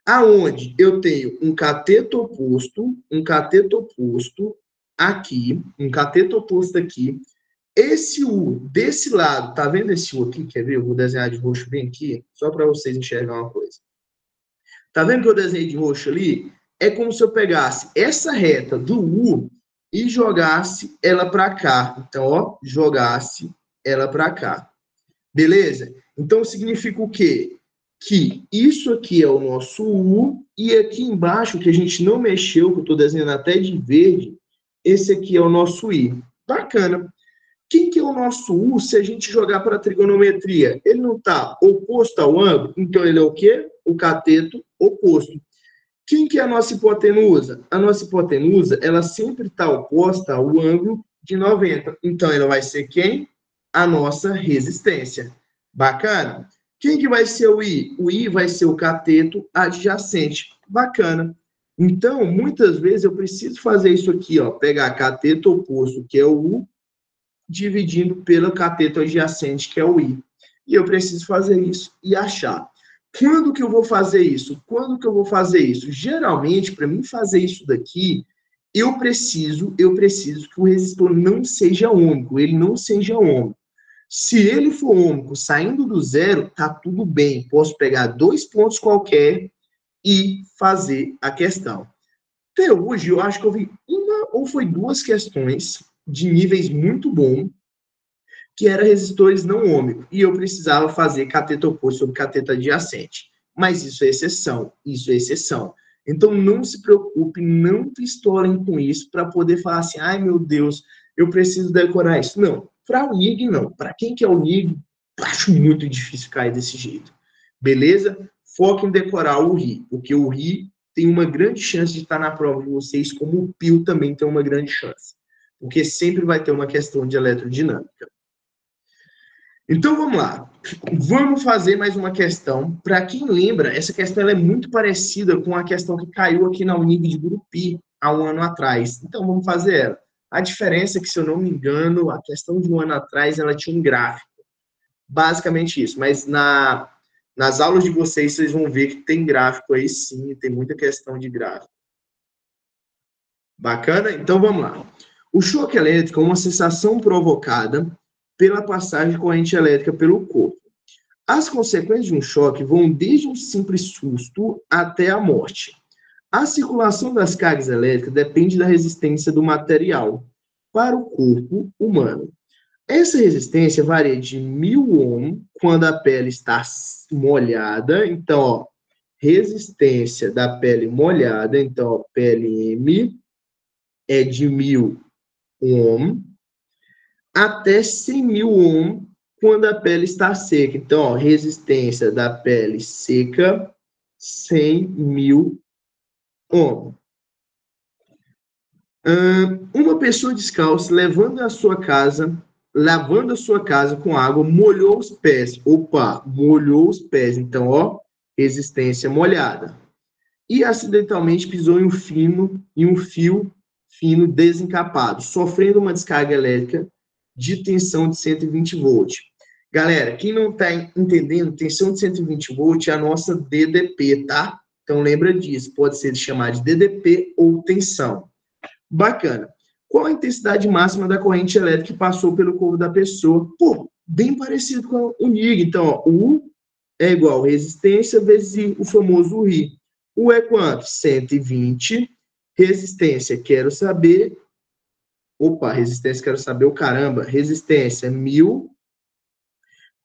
Aonde eu tenho um cateto oposto aqui, um cateto oposto aqui. Esse U desse lado, tá vendo esse U aqui? Quer ver? Eu vou desenhar de roxo bem aqui, só para vocês enxergarem uma coisa. Tá vendo que eu desenhei de roxo ali? É como se eu pegasse essa reta do U e jogasse ela para cá. Então, ó, jogasse ela para cá. Beleza? Então, significa o quê? Que isso aqui é o nosso U e aqui embaixo, que a gente não mexeu, que eu estou desenhando até de verde, esse aqui é o nosso I. Bacana. Quem que é o nosso U se a gente jogar para a trigonometria? Ele não está oposto ao ângulo, então ele é o quê? O cateto oposto. Quem que é a nossa hipotenusa? A nossa hipotenusa, ela sempre está oposta ao ângulo de 90. Então, ela vai ser quem? A nossa resistência. Bacana? Quem que vai ser o I? O I vai ser o cateto adjacente. Bacana. Então, muitas vezes eu preciso fazer isso aqui, ó, pegar cateto oposto, que é o U, dividindo pelo cateto adjacente, que é o I. E eu preciso fazer isso e achar. Quando que eu vou fazer isso? Geralmente, para mim fazer isso daqui, eu preciso que o resistor não seja ômico, ele não seja ômico. Se ele for ômico saindo do zero, tá tudo bem. Posso pegar 2 pontos qualquer e fazer a questão. Até hoje, eu acho que eu vi uma ou foi 2 questões de níveis muito bons, que era resistores não ômicos, e eu precisava fazer cateto oposto sobre cateto adjacente. Mas isso é exceção. Então, não se preocupe, não pistolem com isso para poder falar assim, ai meu Deus, eu preciso decorar isso. Não, para o NIG, não. Para quem quer o NIG, acho muito difícil cair desse jeito. Beleza? Foca em decorar o RI, porque o RI tem uma grande chance de estar na prova de vocês, como o PIL também tem uma grande chance. Porque sempre vai ter uma questão de eletrodinâmica. Então, vamos lá. Vamos fazer mais uma questão. Para quem lembra, essa questão ela é muito parecida com a questão que caiu aqui na Unig de Gurupi, há um ano atrás. Então, vamos fazer ela. A diferença é que, se eu não me engano, a questão de um ano atrás, ela tinha um gráfico. Basicamente isso. Mas nas aulas de vocês vão ver que tem gráfico aí sim, tem muita questão de gráfico. Bacana? Então, vamos lá. O choque elétrico é uma sensação provocada pela passagem de corrente elétrica pelo corpo. As consequências de um choque vão desde um simples susto até a morte. A circulação das cargas elétricas depende da resistência do material para o corpo humano. Essa resistência varia de 1000 ohms quando a pele está molhada. Então, ó, resistência da pele molhada, então, ó, PLM é de 1000 ohms, até 100.000 ohms quando a pele está seca. Então, ó, resistência da pele seca, 100.000 ohms. Uma pessoa descalça levando à sua casa lavando a sua casa com água, molhou os pés. Opa, molhou os pés. Então, ó, resistência molhada. E acidentalmente pisou em um fio fino desencapado, sofrendo uma descarga elétrica de tensão de 120 volts. Galera, quem não está entendendo, tensão de 120 volts é a nossa DDP, tá? Então lembra disso, pode ser chamado de DDP ou tensão. Bacana. Qual a intensidade máxima da corrente elétrica que passou pelo corpo da pessoa? Pô, bem parecido com o NIG. Então, ó, U é igual a resistência vezes o famoso I. U é quanto? 120. Resistência, quero saber. Opa, resistência, quero saber o caramba. Resistência, 1000.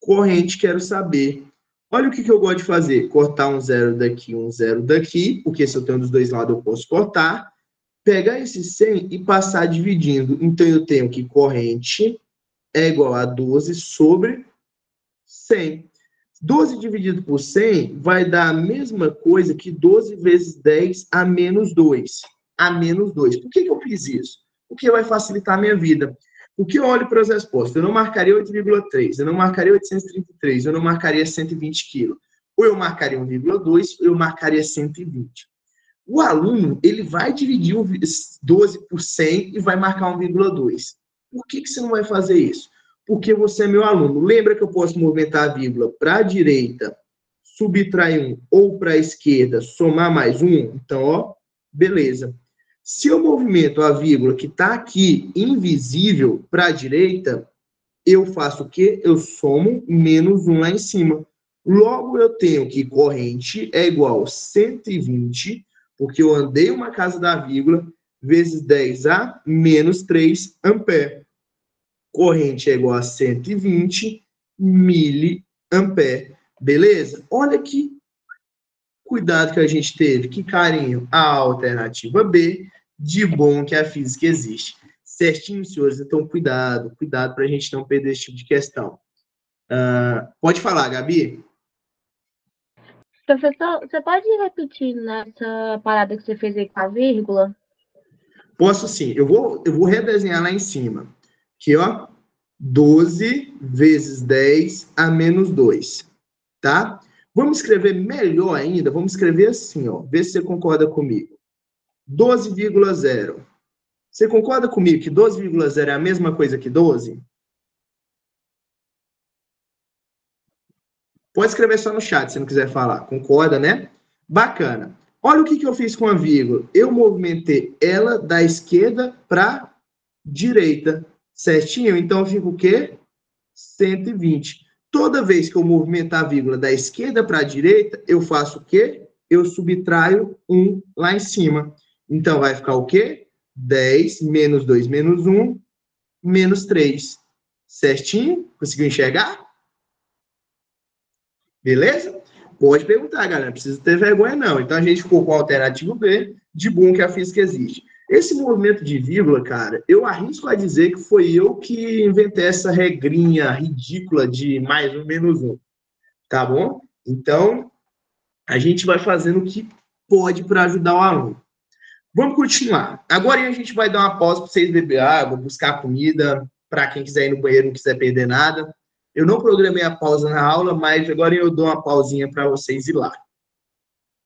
Corrente, quero saber. Olha o que eu gosto de fazer. Cortar um zero daqui, porque se eu tenho dos dois lados eu posso cortar. Pegar esse 100 e passar dividindo. Então, eu tenho que corrente é igual a 12 sobre 100. 12 dividido por 100 vai dar a mesma coisa que 12 vezes 10 a menos 2. A menos 2. Por que eu fiz isso? Porque vai facilitar a minha vida. Porque eu olho para as respostas. Eu não marcaria 8,3, eu não marcaria 833, eu não marcaria 120 quilos. Ou eu marcaria 1,2, ou eu marcaria 120. O aluno, ele vai dividir 12 por 100 e vai marcar 1,2. Por que você não vai fazer isso? Porque você é meu aluno. Lembra que eu posso movimentar a vírgula para a direita, subtrair 1, ou para a esquerda, somar mais 1? Então, ó, beleza. Se eu movimento a vírgula que está aqui, invisível, para a direita, eu faço o quê? Eu somo menos 1 lá em cima. Logo, eu tenho que corrente é igual a 120, porque eu andei uma casa da vírgula, vezes 10 a menos 3 ampere. Corrente é igual a 120 miliampere. Beleza? Olha que cuidado que a gente teve, que carinho. A alternativa B, de bom que a física existe. Certinho, senhores? Então, cuidado para a gente não perder esse tipo de questão. Pode falar, Gabi? Professor, você pode repetir nessa parada que você fez aí com a vírgula? Posso sim. Eu vou redesenhar lá em cima. Aqui, ó. 12 vezes 10 a menos 2. Tá? Vamos escrever melhor ainda. Vamos escrever assim, ó. Vê se você concorda comigo. 12,0. Você concorda comigo que 12,0 é a mesma coisa que 12? Pode escrever só no chat, se não quiser falar. Concorda, né? Bacana. Olha o que eu fiz com a vírgula. Eu movimentei ela da esquerda para direita. Certinho? Então, fica o quê? 120. Toda vez que eu movimentar a vírgula da esquerda para a direita, eu faço o quê? Eu subtraio 1 lá em cima. Então, vai ficar o quê? 10 menos 2 menos 1, menos 3. Certinho? Conseguiu enxergar? Beleza? Pode perguntar, galera. Não precisa ter vergonha, não. Então, a gente ficou com a alternativa B, de bom que a física existe. Esse movimento de vírgula, cara, eu arrisco a dizer que foi eu que inventei essa regrinha ridícula de mais um, menos um. Tá bom? Então, a gente vai fazendo o que pode para ajudar o aluno. Vamos continuar. Agora a gente vai dar uma pausa para vocês beber água, buscar comida, para quem quiser ir no banheiro, não quiser perder nada. Eu não programei a pausa na aula, mas agora eu dou uma pausinha para vocês ir lá.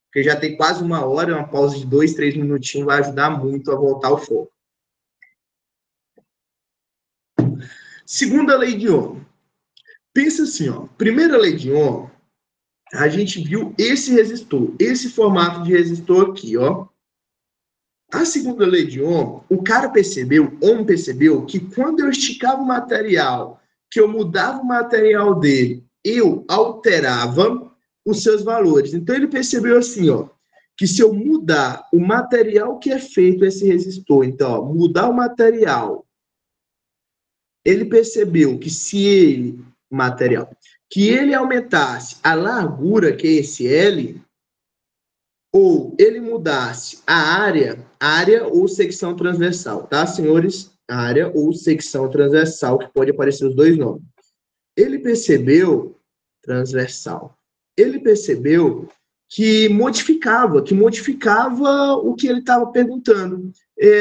Porque já tem quase uma hora, uma pausa de 2, 3 minutinhos vai ajudar muito a voltar ao foco. Segunda lei de Ohm. Pensa assim, ó. Primeira lei de Ohm, a gente viu esse resistor, esse formato de resistor aqui, ó. A segunda lei de Ohm, o cara percebeu, Ohm percebeu que quando eu esticava o material, que eu mudava o material dele, eu alterava os seus valores. Então ele percebeu assim, ó, que se eu mudar o material que é feito esse resistor, então, ó, mudar o material, ele percebeu que se ele, que ele aumentasse a largura, que é esse L, ou ele mudasse a área ou secção transversal, tá, senhores? Área ou secção transversal, que pode aparecer os dois nomes. Ele percebeu, transversal, ele percebeu que modificava o que ele estava perguntando.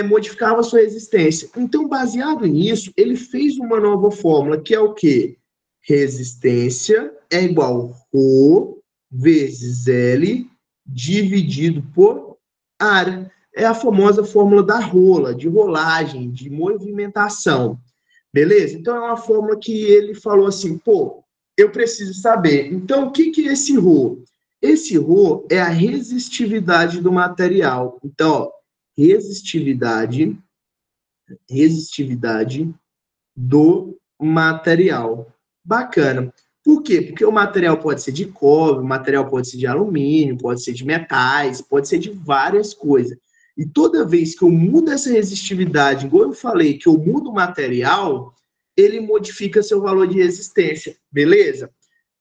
modificava a sua resistência. Então, baseado nisso, ele fez uma nova fórmula, que é o quê? Resistência é igual a Rho vezes L dividido por área. É a famosa fórmula da rola, de rolagem, de movimentação. Beleza? Então, é uma fórmula que ele falou assim, pô, eu preciso saber. Então, o que é esse Rho? Esse Rho é a resistividade do material. Então, ó, resistividade do material. Bacana. Por quê? Porque o material pode ser de cobre, o material pode ser de alumínio, pode ser de metais, pode ser de várias coisas. E toda vez que eu mudo essa resistividade, igual eu falei, que eu mudo o material, ele modifica seu valor de resistência, beleza?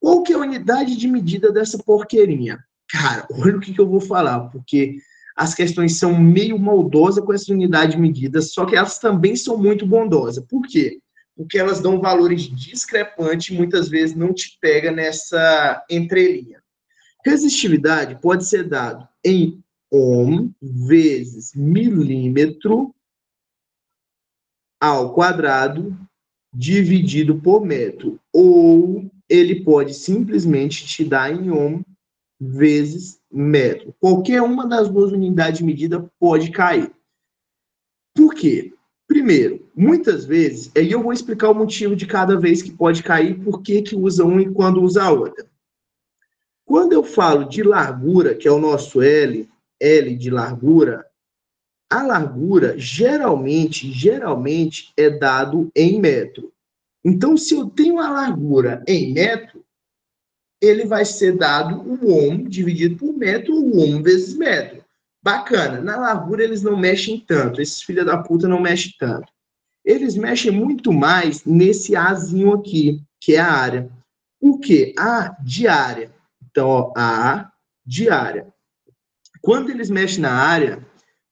Qual que é a unidade de medida dessa porqueirinha? Cara, olha o que eu vou falar, porque as questões são meio maldosas com essa unidade de medida, só que elas também são muito bondosas. Por quê? Porque elas dão valores discrepantes e muitas vezes não te pega nessa entrelinha. Resistividade pode ser dado em ohm vezes milímetro ao quadrado dividido por metro. Ou ele pode simplesmente te dar em ohm vezes metro. Qualquer uma das duas unidades de medida pode cair. Por quê? Primeiro, muitas vezes, aí eu vou explicar o motivo de cada vez que pode cair, por que usa um e quando usa a outra. Quando eu falo de largura, que é o nosso L de largura, a largura geralmente é dado em metro. Então, se eu tenho a largura em metro, ele vai ser dado o ohm dividido por metro, o ohm vezes metro. Bacana. Na largura eles não mexem tanto, esses filha da puta não mexem tanto. Eles mexem muito mais nesse Azinho aqui, que é a área. O quê? A de área. Então, ó, A de área. Quando eles mexem na área,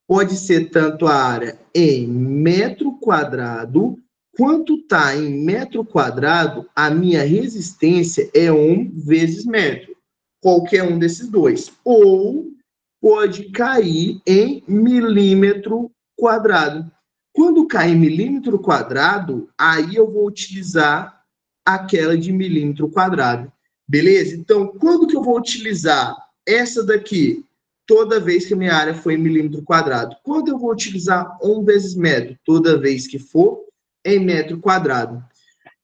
pode ser tanto a área em metro quadrado, quanto está em metro quadrado, a minha resistência é ohm vezes metro. Qualquer um desses dois. Ou pode cair em milímetro quadrado. Quando cai em milímetro quadrado, aí eu vou utilizar aquela de milímetro quadrado. Beleza? Então, quando que eu vou utilizar essa daqui? Toda vez que a minha área for em milímetro quadrado. Quando eu vou utilizar ohm vezes metro? Toda vez que for em metro quadrado.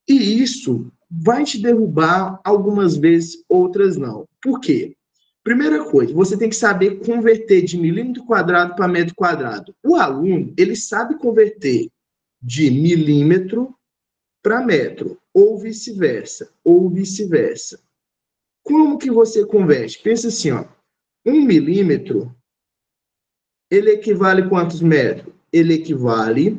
E isso vai te derrubar algumas vezes, outras não. Por quê? Primeira coisa, você tem que saber converter de milímetro quadrado para metro quadrado. O aluno, ele sabe converter de milímetro para metro, ou vice-versa, Como que você converte? Pensa assim, ó, 1 milímetro, ele equivale a quantos metros? Ele equivale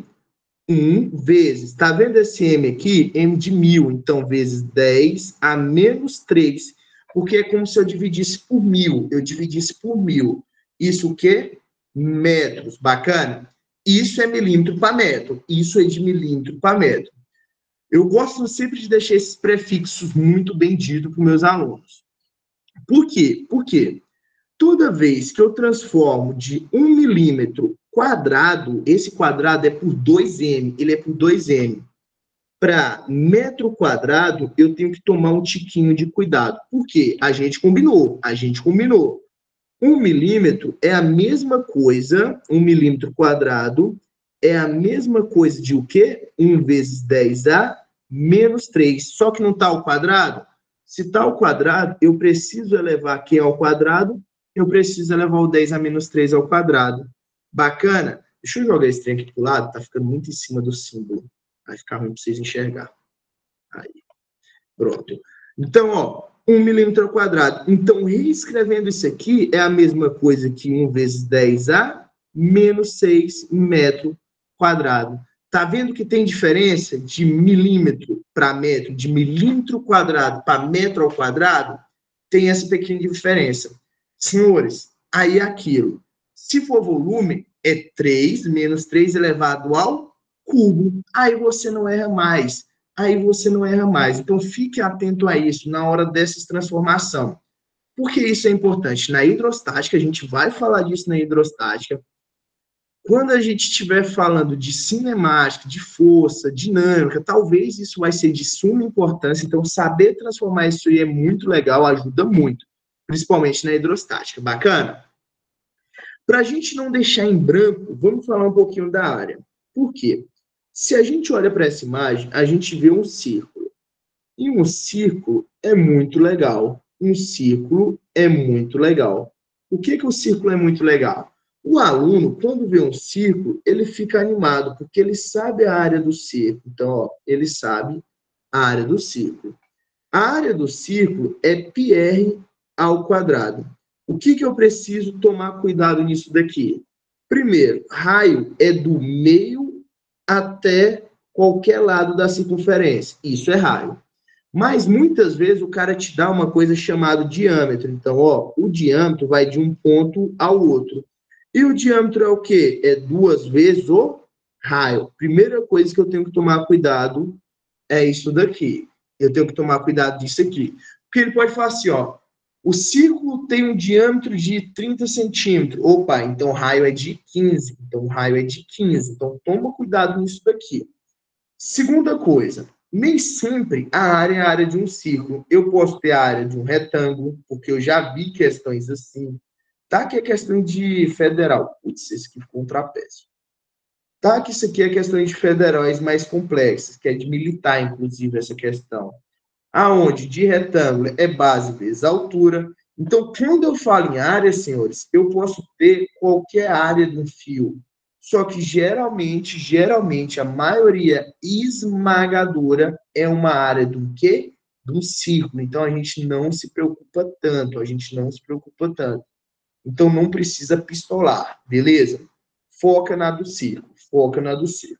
1 vezes, tá vendo esse M aqui? M de 1000, então vezes 10 a menos 3, porque é como se eu dividisse por 1000, eu dividisse por 1000. Isso o quê? Metros, bacana? Isso é milímetro para metro, isso é de milímetro para metro. Eu gosto sempre de deixar esses prefixos muito bem ditos para os meus alunos. Por quê? Porque toda vez que eu transformo de 1 milímetro quadrado, esse quadrado é por 2m, ele é por 2m, para metro quadrado, eu tenho que tomar um tiquinho de cuidado. Por quê? A gente combinou. 1 milímetro é a mesma coisa, 1 milímetro quadrado é a mesma coisa de o quê? 1 vezes 10 a menos 3. Só que não está ao quadrado? Se está ao quadrado, eu preciso elevar aqui ao quadrado, eu preciso elevar o 10 a menos 3 ao quadrado. Bacana? Deixa eu jogar esse trem aqui pro lado, tá ficando muito em cima do símbolo. Vai ficar ruim para vocês enxergar. Aí. Pronto. Então, ó, 1 milímetro ao quadrado. Então, reescrevendo isso aqui, é a mesma coisa que 1 vezes 10 a menos 6 metro quadrado. Tá vendo que tem diferença de milímetro para metro, de milímetro quadrado para metro ao quadrado? Tem essa pequena diferença. Senhores, aí é aquilo. Se for volume, é 3 menos 3 elevado ao cubo. Aí você não erra mais. Então, fique atento a isso na hora dessa transformação. Por que isso é importante? Na hidrostática, a gente vai falar disso na hidrostática. Quando a gente estiver falando de cinemática, de força, dinâmica, talvez isso vai ser de suma importância. Então, saber transformar isso aí é muito legal, ajuda muito, principalmente na hidrostática. Bacana? Para a gente não deixar em branco, vamos falar um pouquinho da área. Por quê? Se a gente olha para essa imagem, a gente vê um círculo. E um círculo é muito legal. Um círculo é muito legal. O que que o círculo é muito legal? O aluno, quando vê um círculo, ele fica animado, porque ele sabe a área do círculo. Então, ó, ele sabe a área do círculo. A área do círculo é πr ao quadrado. O que que eu preciso tomar cuidado nisso daqui? Primeiro, raio é do meio até qualquer lado da circunferência. Isso é raio. Mas muitas vezes o cara te dá uma coisa chamada diâmetro. Então, ó, o diâmetro vai de um ponto ao outro. E o diâmetro é o quê? É duas vezes o raio. Primeira coisa que eu tenho que tomar cuidado é isso daqui. Eu tenho que tomar cuidado disso aqui. Porque ele pode falar assim, ó, o círculo tem um diâmetro de 30 centímetros. Opa, então o raio é de 15. Então o raio é de 15. Então toma cuidado nisso daqui. Segunda coisa, nem sempre a área é a área de um círculo. Eu posso ter a área de um retângulo, porque eu já vi questões assim. Tá que é questão de federal. Putz, esse aqui ficou um trapézio. Tá que isso aqui é questão de federais mais complexas, que é de militar, inclusive, essa questão. Aonde de retângulo é base vezes altura. Então, quando eu falo em área, senhores, eu posso ter qualquer área do fio. Só que geralmente, a maioria esmagadora é uma área do quê? Do círculo. Então, a gente não se preocupa tanto, a gente não se preocupa tanto. Então, não precisa pistolar, beleza? Foca na do círculo, foca na do círculo.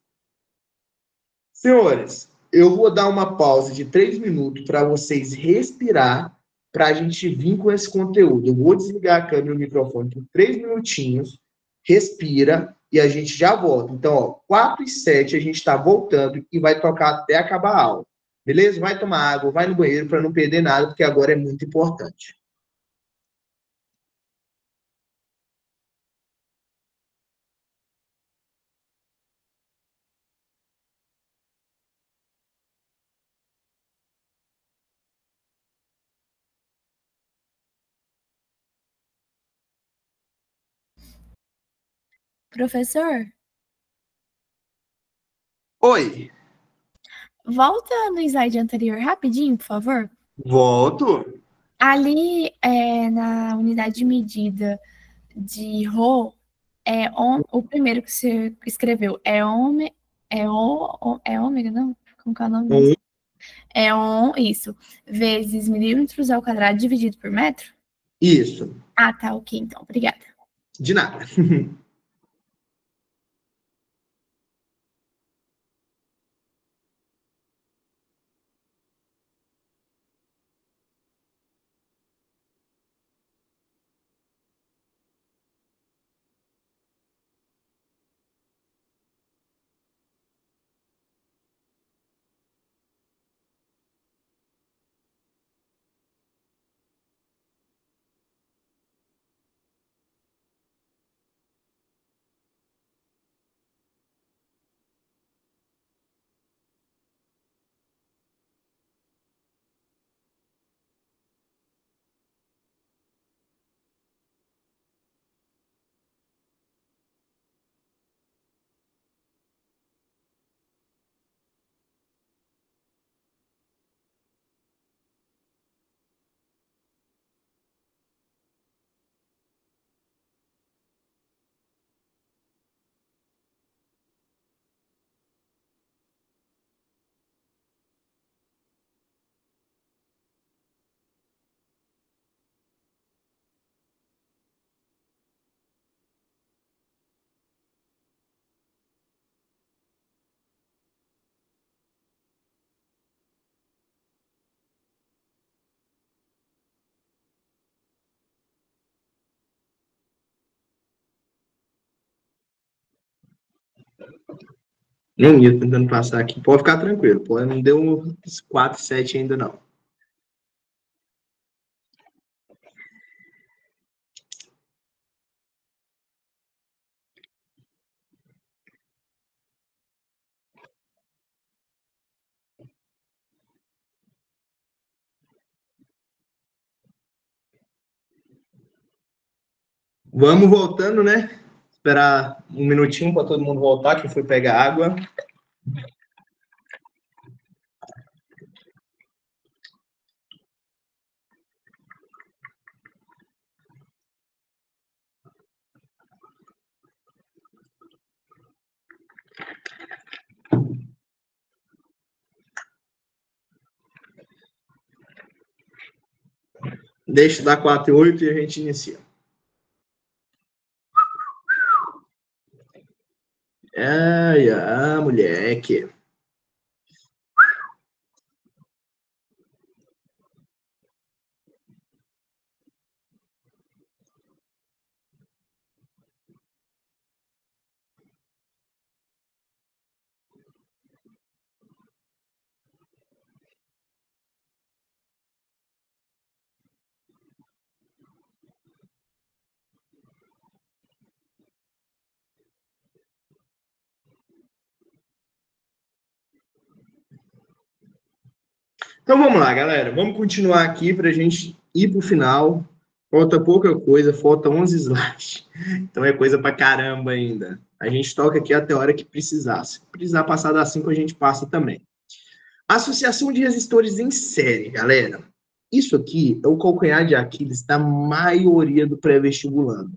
Senhores, eu vou dar uma pausa de 3 minutos para vocês respirar, para a gente vir com esse conteúdo. Eu vou desligar a câmera e o microfone por 3 minutinhos, respira e a gente já volta. Então, ó, 4 e 7 a gente está voltando e vai tocar até acabar a aula. Beleza? Vai tomar água, vai no banheiro para não perder nada, porque agora é muito importante. Professor, Oi, volta no slide anterior rapidinho, por favor. volto. Ali, na unidade de medida de Rho, o primeiro que você escreveu é ômega, não? Como que é o nome mesmo? Isso, vezes milímetros ao quadrado dividido por metro? Isso, Ah, tá, ok, então, obrigada. de nada. Nem ia tentando passar aqui. Pode ficar tranquilo. Pode, não deu uns 4, 7 ainda não. Vamos voltando, né? Esperar um minutinho para todo mundo voltar, que foi pegar água. Deixa dar 4 e 8 e a gente inicia. Ai, moleque. Então vamos lá, galera. Vamos continuar aqui para a gente ir para o final. Falta pouca coisa, falta 11 slides. Então é coisa para caramba ainda. A gente toca aqui até a hora que precisar. Se precisar passar das 5, a gente passa também. Associação de resistores em série, galera. Isso aqui é o calcanhar de Aquiles da maioria do pré-vestibulando.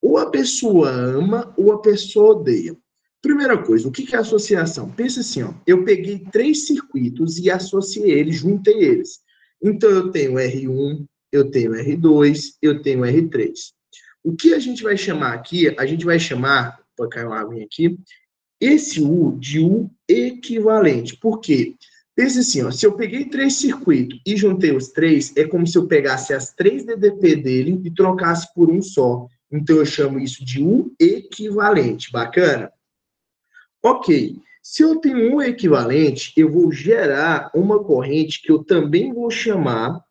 Ou a pessoa ama ou a pessoa odeia. Primeira coisa, o que é associação? Pensa assim, ó, eu peguei 3 circuitos e associei eles, juntei eles. Então, eu tenho R1, eu tenho R2, eu tenho R3. O que a gente vai chamar aqui, a gente vai chamar, vou cair uma aguinha aqui, esse U de U equivalente. Por quê? Pensa assim, ó, se eu peguei 3 circuitos e juntei os 3, é como se eu pegasse as 3 DDP dele e trocasse por um só. Então, eu chamo isso de U equivalente. Bacana? Ok, se eu tenho um equivalente, eu vou gerar uma corrente que eu também vou chamar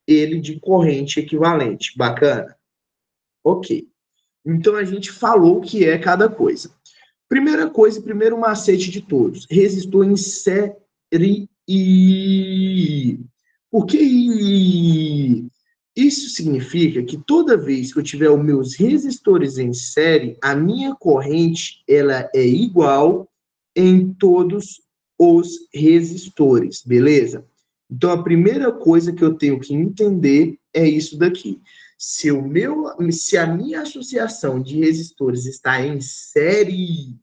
ele de corrente equivalente. Bacana? Ok. Então, a gente falou o que é cada coisa. Primeira coisa, primeiro macete de todos. Resistor em série. Por que isso significa que toda vez que eu tiver os meus resistores em série, a minha corrente ela é igual em todos os resistores, beleza? Então, a primeira coisa que eu tenho que entender é isso daqui. Se a minha associação de resistores está em série,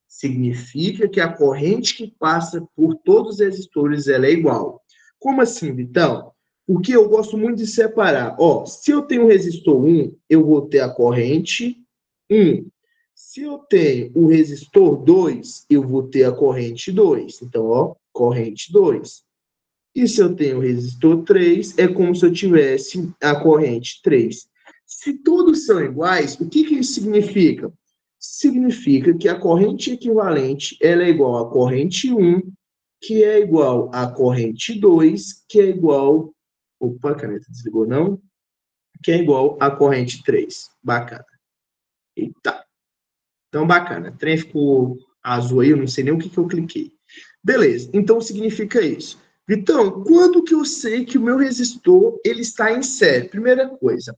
significa que a corrente que passa por todos os resistores ela é igual. Como assim, Vitão? Porque eu gosto muito de separar. Ó, se eu tenho o resistor 1, eu vou ter a corrente 1. Se eu tenho o resistor 2, eu vou ter a corrente 2. Então, ó, corrente 2. E se eu tenho o resistor 3, é como se eu tivesse a corrente 3. Se todos são iguais, o que isso significa? Significa que a corrente equivalente ela é igual à corrente 1, que é igual à corrente 2, que é igual... Opa, a caneta desligou, não? Que é igual à corrente 3. Bacana. Eita. Então, bacana. O trem ficou azul aí, eu não sei nem o que eu cliquei. Beleza, então significa isso. Vitão, quando que eu sei que o meu resistor ele está em série? Primeira coisa,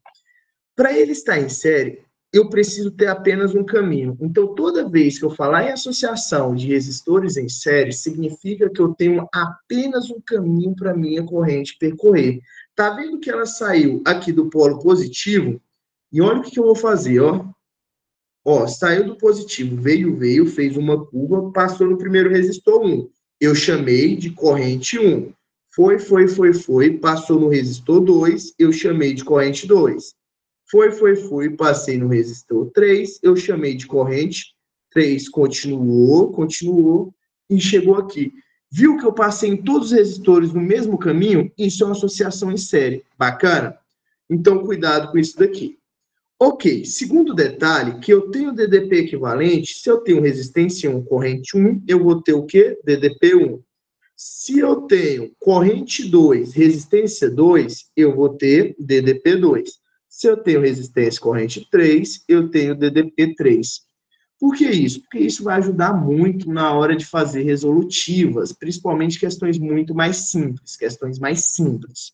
para ele estar em série, eu preciso ter apenas um caminho. Então, toda vez que eu falar em associação de resistores em série, significa que eu tenho apenas um caminho para minha corrente percorrer. Tá vendo que ela saiu aqui do polo positivo? E olha o que eu vou fazer, ó. Ó, saiu do positivo, veio, fez uma curva, passou no primeiro resistor 1. Eu chamei de corrente 1. Foi, passou no resistor 2, eu chamei de corrente 2. Foi, passei no resistor 3, eu chamei de corrente 3, continuou e chegou aqui. Viu que eu passei em todos os resistores no mesmo caminho? Isso é uma associação em série. Bacana? Então, cuidado com isso daqui. Ok, segundo detalhe, que eu tenho DDP equivalente, se eu tenho resistência 1, corrente 1, eu vou ter o quê? DDP 1. Se eu tenho corrente 2, resistência 2, eu vou ter DDP 2. Se eu tenho resistência corrente 3, eu tenho DDP 3. Por que isso? Porque isso vai ajudar muito na hora de fazer resolutivas, principalmente questões muito mais simples, questões mais simples.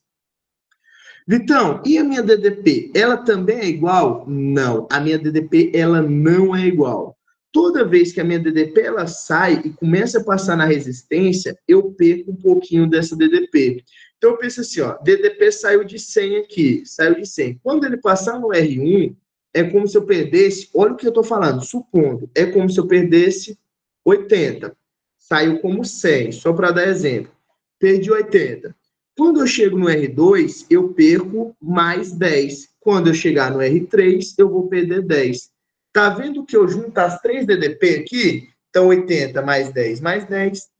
Vitão, e a minha DDP? Ela também é igual? Não, a minha DDP ela não é igual. Toda vez que a minha DDP ela sai e começa a passar na resistência, eu perco um pouquinho dessa DDP. Então eu penso assim, ó, DDP saiu de 100 aqui, saiu de 100. Quando ele passar no R1, é como se eu perdesse, olha o que eu estou falando, supondo, é como se eu perdesse 80. Saiu como 100, só para dar exemplo. Perdi 80. Quando eu chego no R2, eu perco mais 10. Quando eu chegar no R3, eu vou perder 10. Tá vendo que eu junto as 3 DDP aqui? Então, 80 mais 10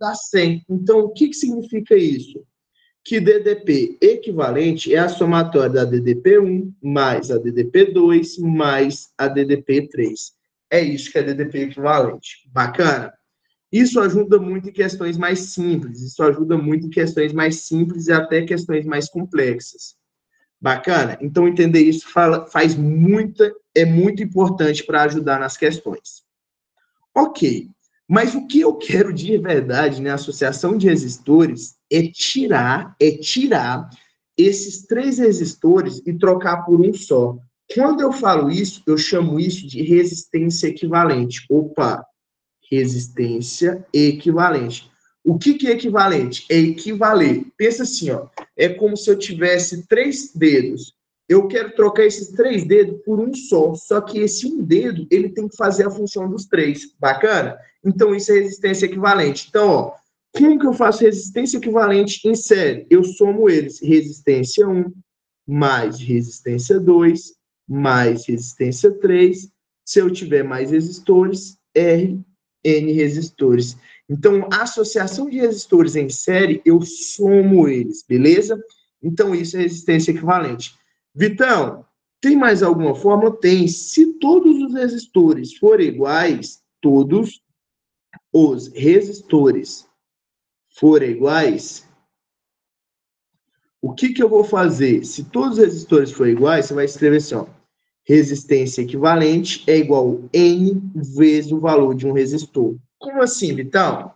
dá 100. Então, o que significa isso? Que DDP equivalente é a somatória da DDP1 mais a DDP2 mais a DDP3. É isso que é DDP equivalente. Bacana? Isso ajuda muito em questões mais simples. Isso ajuda muito em questões mais simples e até questões mais complexas. Bacana? Então, entender isso é muito importante para ajudar nas questões. Ok, mas o que eu quero de verdade na associação de resistores é tirar esses 3 resistores e trocar por um só. Quando eu falo isso, eu chamo isso de resistência equivalente. Opa, resistência equivalente. O que é equivalente? É equivaler. Pensa assim, ó, é como se eu tivesse 3 dedos. Eu quero trocar esses 3 dedos por um só que esse um dedo, ele tem que fazer a função dos 3. Bacana? Então, isso é resistência equivalente. Então, ó, como que eu faço resistência equivalente em série? Eu somo eles. Resistência 1 mais resistência 2 mais resistência 3. Se eu tiver mais resistores, N resistores. Então, a associação de resistores em série, eu somo eles, beleza? Então, isso é resistência equivalente. Vitão, tem mais alguma forma? Tem. Se todos os resistores forem iguais, todos os resistores forem iguais, o que eu vou fazer? Se todos os resistores forem iguais, você vai escrever assim, ó, resistência equivalente é igual a N vezes o valor de um resistor. Como assim, Vitão?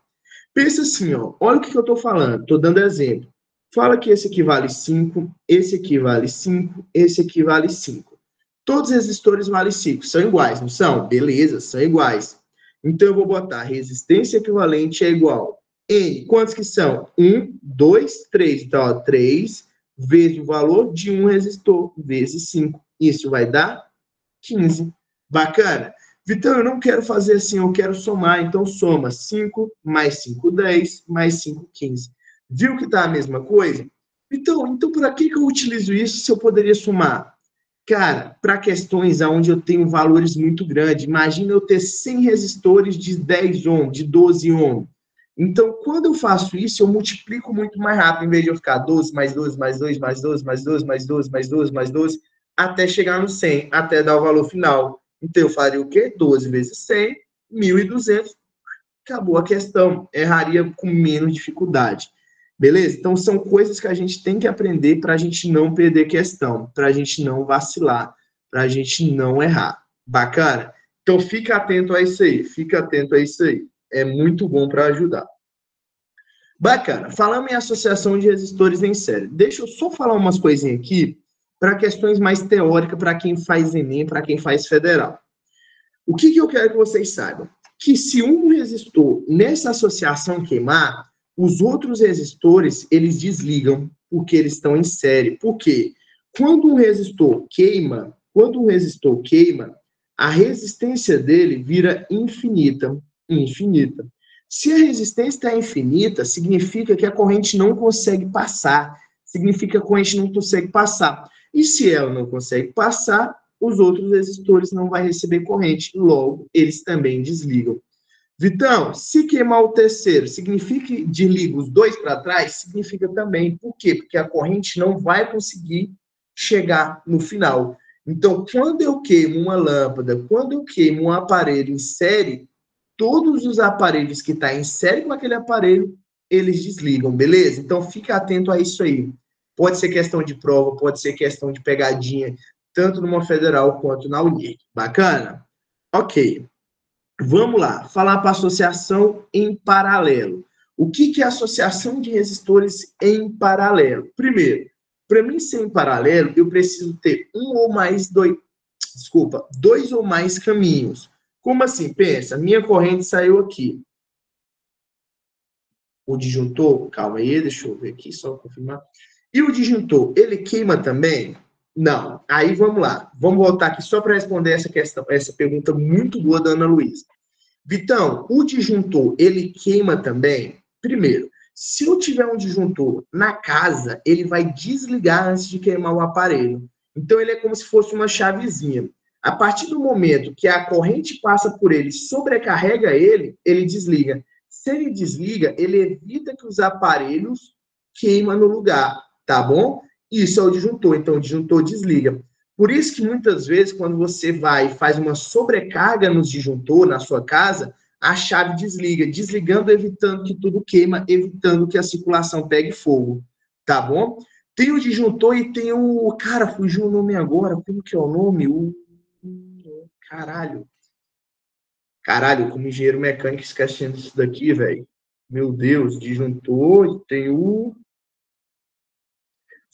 Pensa assim, ó, olha o que eu estou falando, estou dando exemplo. Fala que esse aqui vale 5, esse aqui vale 5, esse aqui vale 5. Todos os resistores valem 5, são iguais, não são? Beleza, são iguais. Então, eu vou botar resistência equivalente é igual a N. Quantos que são? 1, 2, 3. Então, ó, 3 vezes o valor de um resistor, vezes 5. Isso vai dar 15. Bacana? Vitão, eu não quero fazer assim, eu quero somar. Então, soma 5 mais 5, 10, mais 5, 15. Viu que está a mesma coisa? Então para que eu utilizo isso se eu poderia somar? Cara, para questões onde eu tenho valores muito grandes, imagina eu ter 100 resistores de 10 ohms, de 12 ohms. Então, quando eu faço isso, eu multiplico muito mais rápido, em vez de eu ficar 12, mais 12, mais 2, mais 12, mais 12, mais 12, mais 12, mais 12, até chegar no 100, até dar o valor final. Então, eu faria o quê? 12 vezes 100, 1.200. Acabou a questão. Erraria com menos dificuldade. Beleza? Então, são coisas que a gente tem que aprender para a gente não perder questão, para a gente não vacilar, para a gente não errar. Bacana? Então, fica atento a isso aí. Fica atento a isso aí. É muito bom para ajudar. Bacana. Falamos em associação de resistores em série. Deixa eu só falar umas coisinhas aqui para questões mais teóricas, para quem faz Enem, para quem faz federal. O que eu quero que vocês saibam? Que se um resistor nessa associação queimar, os outros resistores, eles desligam, porque eles estão em série. Por quê? Quando um resistor queima, a resistência dele vira infinita. Se a resistência é infinita, significa que a corrente não consegue passar. Significa que a corrente não consegue passar. E se ela não consegue passar, os outros resistores não vão receber corrente. Logo, eles também desligam. Vitão, se queimar o terceiro, significa que desliga os 2 para trás? Significa também. Por quê? Porque a corrente não vai conseguir chegar no final. Então, quando eu queimo uma lâmpada, quando eu queimo um aparelho em série, todos os aparelhos que estão em série com aquele aparelho, eles desligam, beleza? Então, fica atento a isso aí. Pode ser questão de prova, pode ser questão de pegadinha, tanto numa federal quanto na Unig. Bacana? Ok. Vamos lá, falar para associação em paralelo. O que é associação de resistores em paralelo? Primeiro, Para mim ser em paralelo, eu preciso ter dois ou mais caminhos. Como assim? Pensa, minha corrente saiu aqui. O disjuntor, calma aí, deixa eu ver aqui, só confirmar. E o disjuntor, ele queima também? Não. Aí vamos lá. Vamos voltar aqui só para responder essa pergunta muito boa da Ana Luísa. Vitão, o disjuntor, ele queima também? Primeiro, se eu tiver um disjuntor na casa, ele vai desligar antes de queimar o aparelho. Então, ele é como se fosse uma chavezinha. A partir do momento que a corrente passa por ele, sobrecarrega ele, ele desliga. Se ele desliga, ele evita que os aparelhos queimem no lugar, tá bom? Isso é o disjuntor, então o disjuntor desliga. Por isso que muitas vezes, quando você vai e faz uma sobrecarga no disjuntor, na sua casa, a chave desliga, desligando, evitando que tudo queima, evitando que a circulação pegue fogo, tá bom? Tem o disjuntor e tem o... Cara, fugiu o nome agora, como que é o nome? Caralho, como engenheiro mecânico, esquecendo isso daqui, velho. Meu Deus, disjuntor e tem o...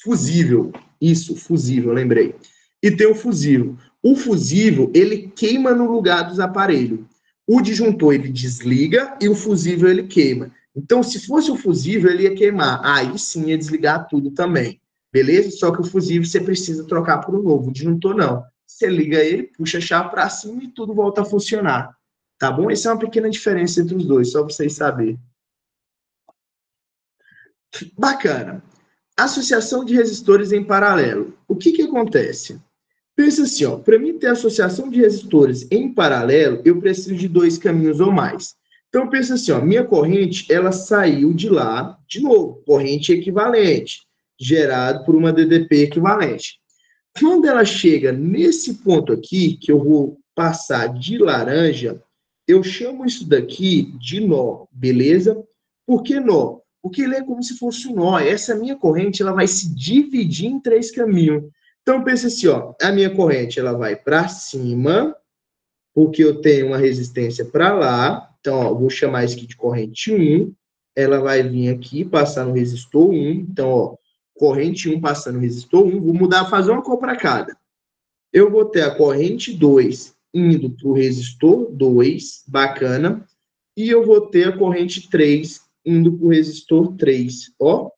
Fusível. Isso, fusível, lembrei. E tem o fusível. O fusível, ele queima no lugar dos aparelhos. O disjuntor, ele desliga e o fusível, ele queima. Então, se fosse o fusível, ele ia queimar. Aí sim ia desligar tudo também. Beleza? Só que o fusível você precisa trocar por um novo. O disjuntor não. Você liga ele, puxa a chave para cima e tudo volta a funcionar. Tá bom? Essa é uma pequena diferença entre os dois, só para vocês saberem. Bacana. Associação de resistores em paralelo. O que acontece? Pensa assim, ó, para mim ter associação de resistores em paralelo, eu preciso de dois caminhos ou mais. Então, pensa assim, ó, minha corrente, ela saiu de lá, de novo, corrente equivalente, gerado por uma DDP equivalente. Quando ela chega nesse ponto aqui, que eu vou passar de laranja, eu chamo isso daqui de nó, beleza? Por que nó? Porque ele é como se fosse um nó. Essa minha corrente, ela vai se dividir em três caminhos. Então, pensa assim, ó, a minha corrente, ela vai para cima, porque eu tenho uma resistência para lá. Então, ó, vou chamar isso aqui de corrente 1. Ela vai vir aqui, passar no resistor 1. Então, ó, corrente 1 passando no resistor 1. Vou mudar, fazer uma cor para cada. Eu vou ter a corrente 2 indo para o resistor 2, bacana. E eu vou ter a corrente 3 indo para o resistor 3. Ó,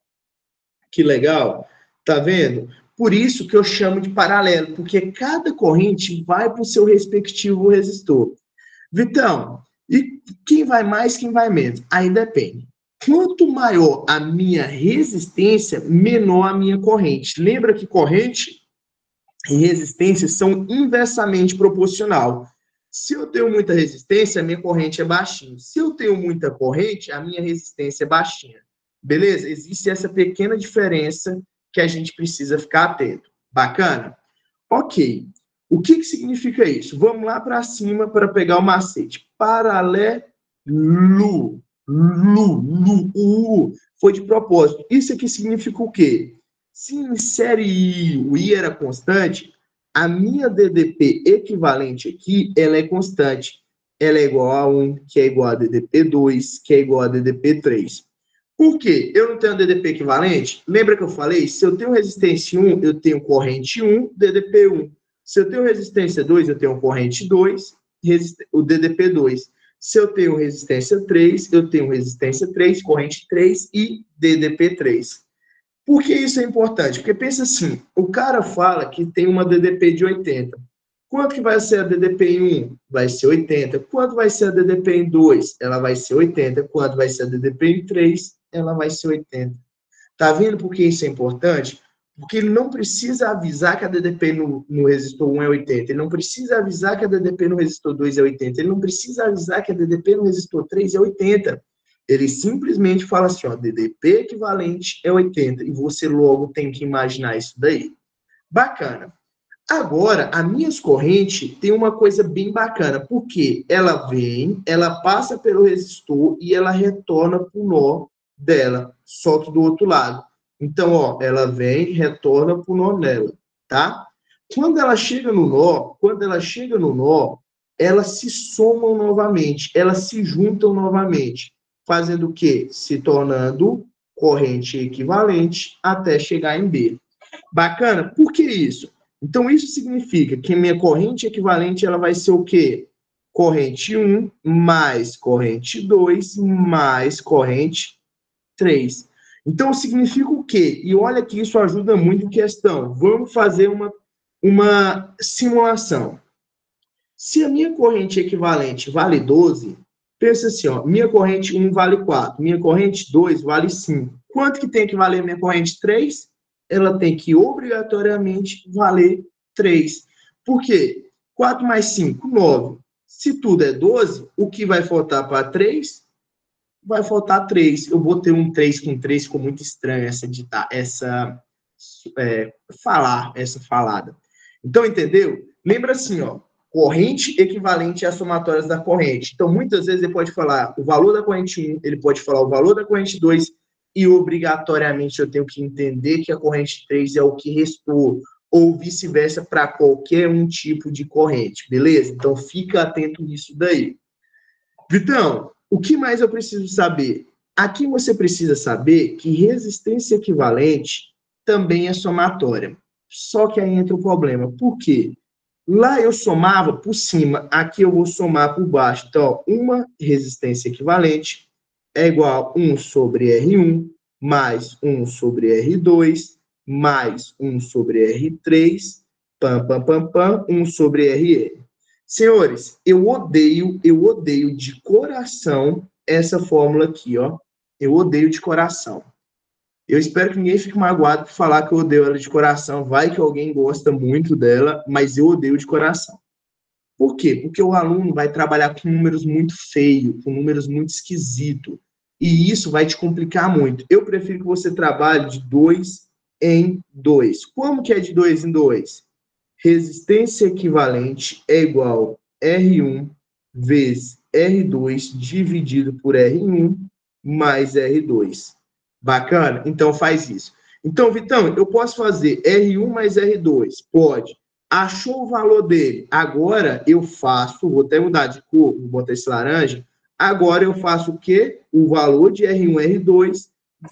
que legal. Tá vendo? Por isso que eu chamo de paralelo, porque cada corrente vai para o seu respectivo resistor. Vitão, e quem vai mais, quem vai menos? Aí depende. Quanto maior a minha resistência, menor a minha corrente. Lembra que corrente e resistência são inversamente proporcional. Se eu tenho muita resistência, a minha corrente é baixinha. Se eu tenho muita corrente, a minha resistência é baixinha. Beleza? Existe essa pequena diferença que a gente precisa ficar atento. Bacana? Ok. O que significa isso? Vamos lá para cima para pegar o macete. Paralelo. Foi de propósito. Isso aqui significa o quê? Se em série I, o I era constante, a minha DDP equivalente aqui, ela é constante. Ela é igual a 1, que é igual a DDP 2, que é igual a DDP 3. Por quê? Eu não tenho DDP equivalente? Lembra que eu falei? Se eu tenho resistência 1, eu tenho corrente 1, DDP 1. Se eu tenho resistência 2, eu tenho corrente 2, o DDP 2. Se eu tenho resistência 3, eu tenho resistência 3, corrente 3 e DDP 3. Por que isso é importante? Porque pensa assim, o cara fala que tem uma DDP de 80. Quanto que vai ser a DDP em 1? Vai ser 80. Quanto vai ser a DDP em 2? Ela vai ser 80. Quanto vai ser a DDP em 3? Ela vai ser 80. Tá vendo por que isso é importante? Porque ele não precisa avisar que a DDP no resistor 1 é 80. Ele não precisa avisar que a DDP no resistor 2 é 80. Ele não precisa avisar que a DDP no resistor 3 é 80. Ele simplesmente fala assim, ó, DDP equivalente é 80. E você logo tem que imaginar isso daí. Bacana. Agora, as minhas correntes tem uma coisa bem bacana, porque ela vem, ela passa pelo resistor e ela retorna para o nó dela, só que do outro lado. Então, ó, ela vem e retorna para o nó dela, tá? Quando ela chega no nó, elas se somam novamente, elas se juntam novamente, fazendo o quê? Se tornando corrente equivalente até chegar em B. Bacana? Por que isso? Então, isso significa que minha corrente equivalente ela vai ser o quê? Corrente 1 mais corrente 2 mais corrente 3. Então, significa o quê? E olha que isso ajuda muito em questão. Vamos fazer uma simulação. Se a minha corrente equivalente vale 12, pensa assim, ó, minha corrente 1 vale 4, minha corrente 2 vale 5. Quanto que tem que valer minha corrente 3? Ela tem que obrigatoriamente valer 3. Por quê? 4 mais 5, 9. Se tudo é 12, o que vai faltar para 3? Vai faltar 3. Eu botei um 3 com 3, ficou muito estranho falar essa falada. Então, entendeu? Lembra assim, ó, corrente equivalente às somatórias da corrente. Então, muitas vezes ele pode falar o valor da corrente 1, ele pode falar o valor da corrente 2, e obrigatoriamente eu tenho que entender que a corrente 3 é o que restou, ou vice-versa para qualquer um tipo de corrente, beleza? Então, fica atento nisso daí. Vitão, o que mais eu preciso saber? Aqui você precisa saber que resistência equivalente também é somatória. Só que aí entra o problema. Por quê? Lá eu somava por cima, aqui eu vou somar por baixo. Então, uma resistência equivalente é igual a 1 sobre R1 mais 1 sobre R2 mais 1 sobre R3, 1 sobre RN. Senhores, eu odeio de coração essa fórmula aqui, ó. Eu odeio de coração. Eu espero que ninguém fique magoado por falar que eu odeio ela de coração. Vai que alguém gosta muito dela, mas eu odeio de coração. Por quê? Porque o aluno vai trabalhar com números muito feios, com números muito esquisitos. E isso vai te complicar muito. Eu prefiro que você trabalhe de 2 em 2. Como que é de 2 em 2? Resistência equivalente é igual a R1 vezes R2 dividido por R1 mais R2. Bacana? Então, faz isso. Então, Vitão, eu posso fazer R1 mais R2? Pode. Achou o valor dele? Agora eu faço, vou até mudar de cor, vou botar esse laranja. Agora eu faço o quê? O valor de R1 e R2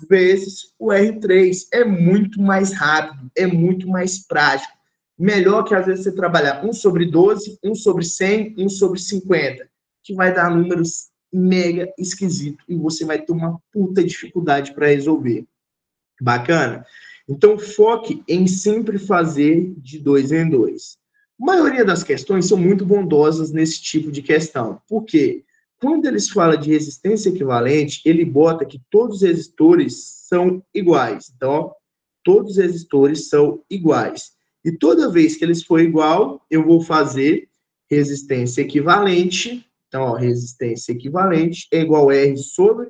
vezes o R3. É muito mais rápido, é muito mais prático. Melhor que às vezes você trabalhar 1 sobre 12, 1 sobre 100, 1 sobre 50, que vai dar números mega esquisitos e você vai ter uma puta dificuldade para resolver. Bacana? Então, foque em sempre fazer de 2 em 2. A maioria das questões são muito bondosas nesse tipo de questão. Por quê? Quando eles falam de resistência equivalente, ele bota que todos os resistores são iguais. Então, ó, todos os resistores são iguais. E toda vez que eles forem igual, eu vou fazer resistência equivalente. Então, ó, resistência equivalente é igual a R sobre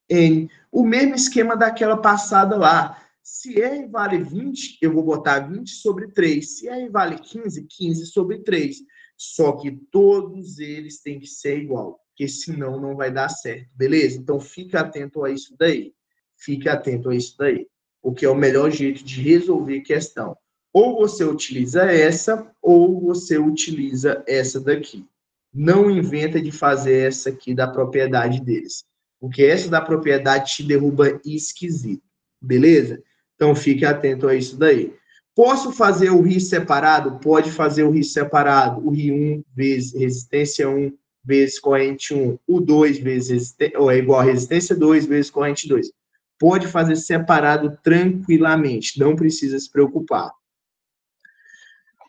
N. O mesmo esquema daquela passada lá. Se R vale 20, eu vou botar 20 sobre 3. Se R vale 15, 15 sobre 3. Só que todos eles têm que ser igual, porque senão não vai dar certo, beleza? Então, fica atento a isso daí. Fica atento a isso daí, porque é o melhor jeito de resolver questão. Ou você utiliza essa, ou você utiliza essa daqui. Não inventa de fazer essa aqui da propriedade deles, porque essa da propriedade te derruba esquisito, beleza? Então, fique atento a isso daí. Posso fazer o RI separado? Pode fazer o RI separado. O RI1 vezes resistência 1 vezes corrente 1. O 2 vezes é igual a resistência 2 vezes corrente 2. Pode fazer separado tranquilamente. Não precisa se preocupar.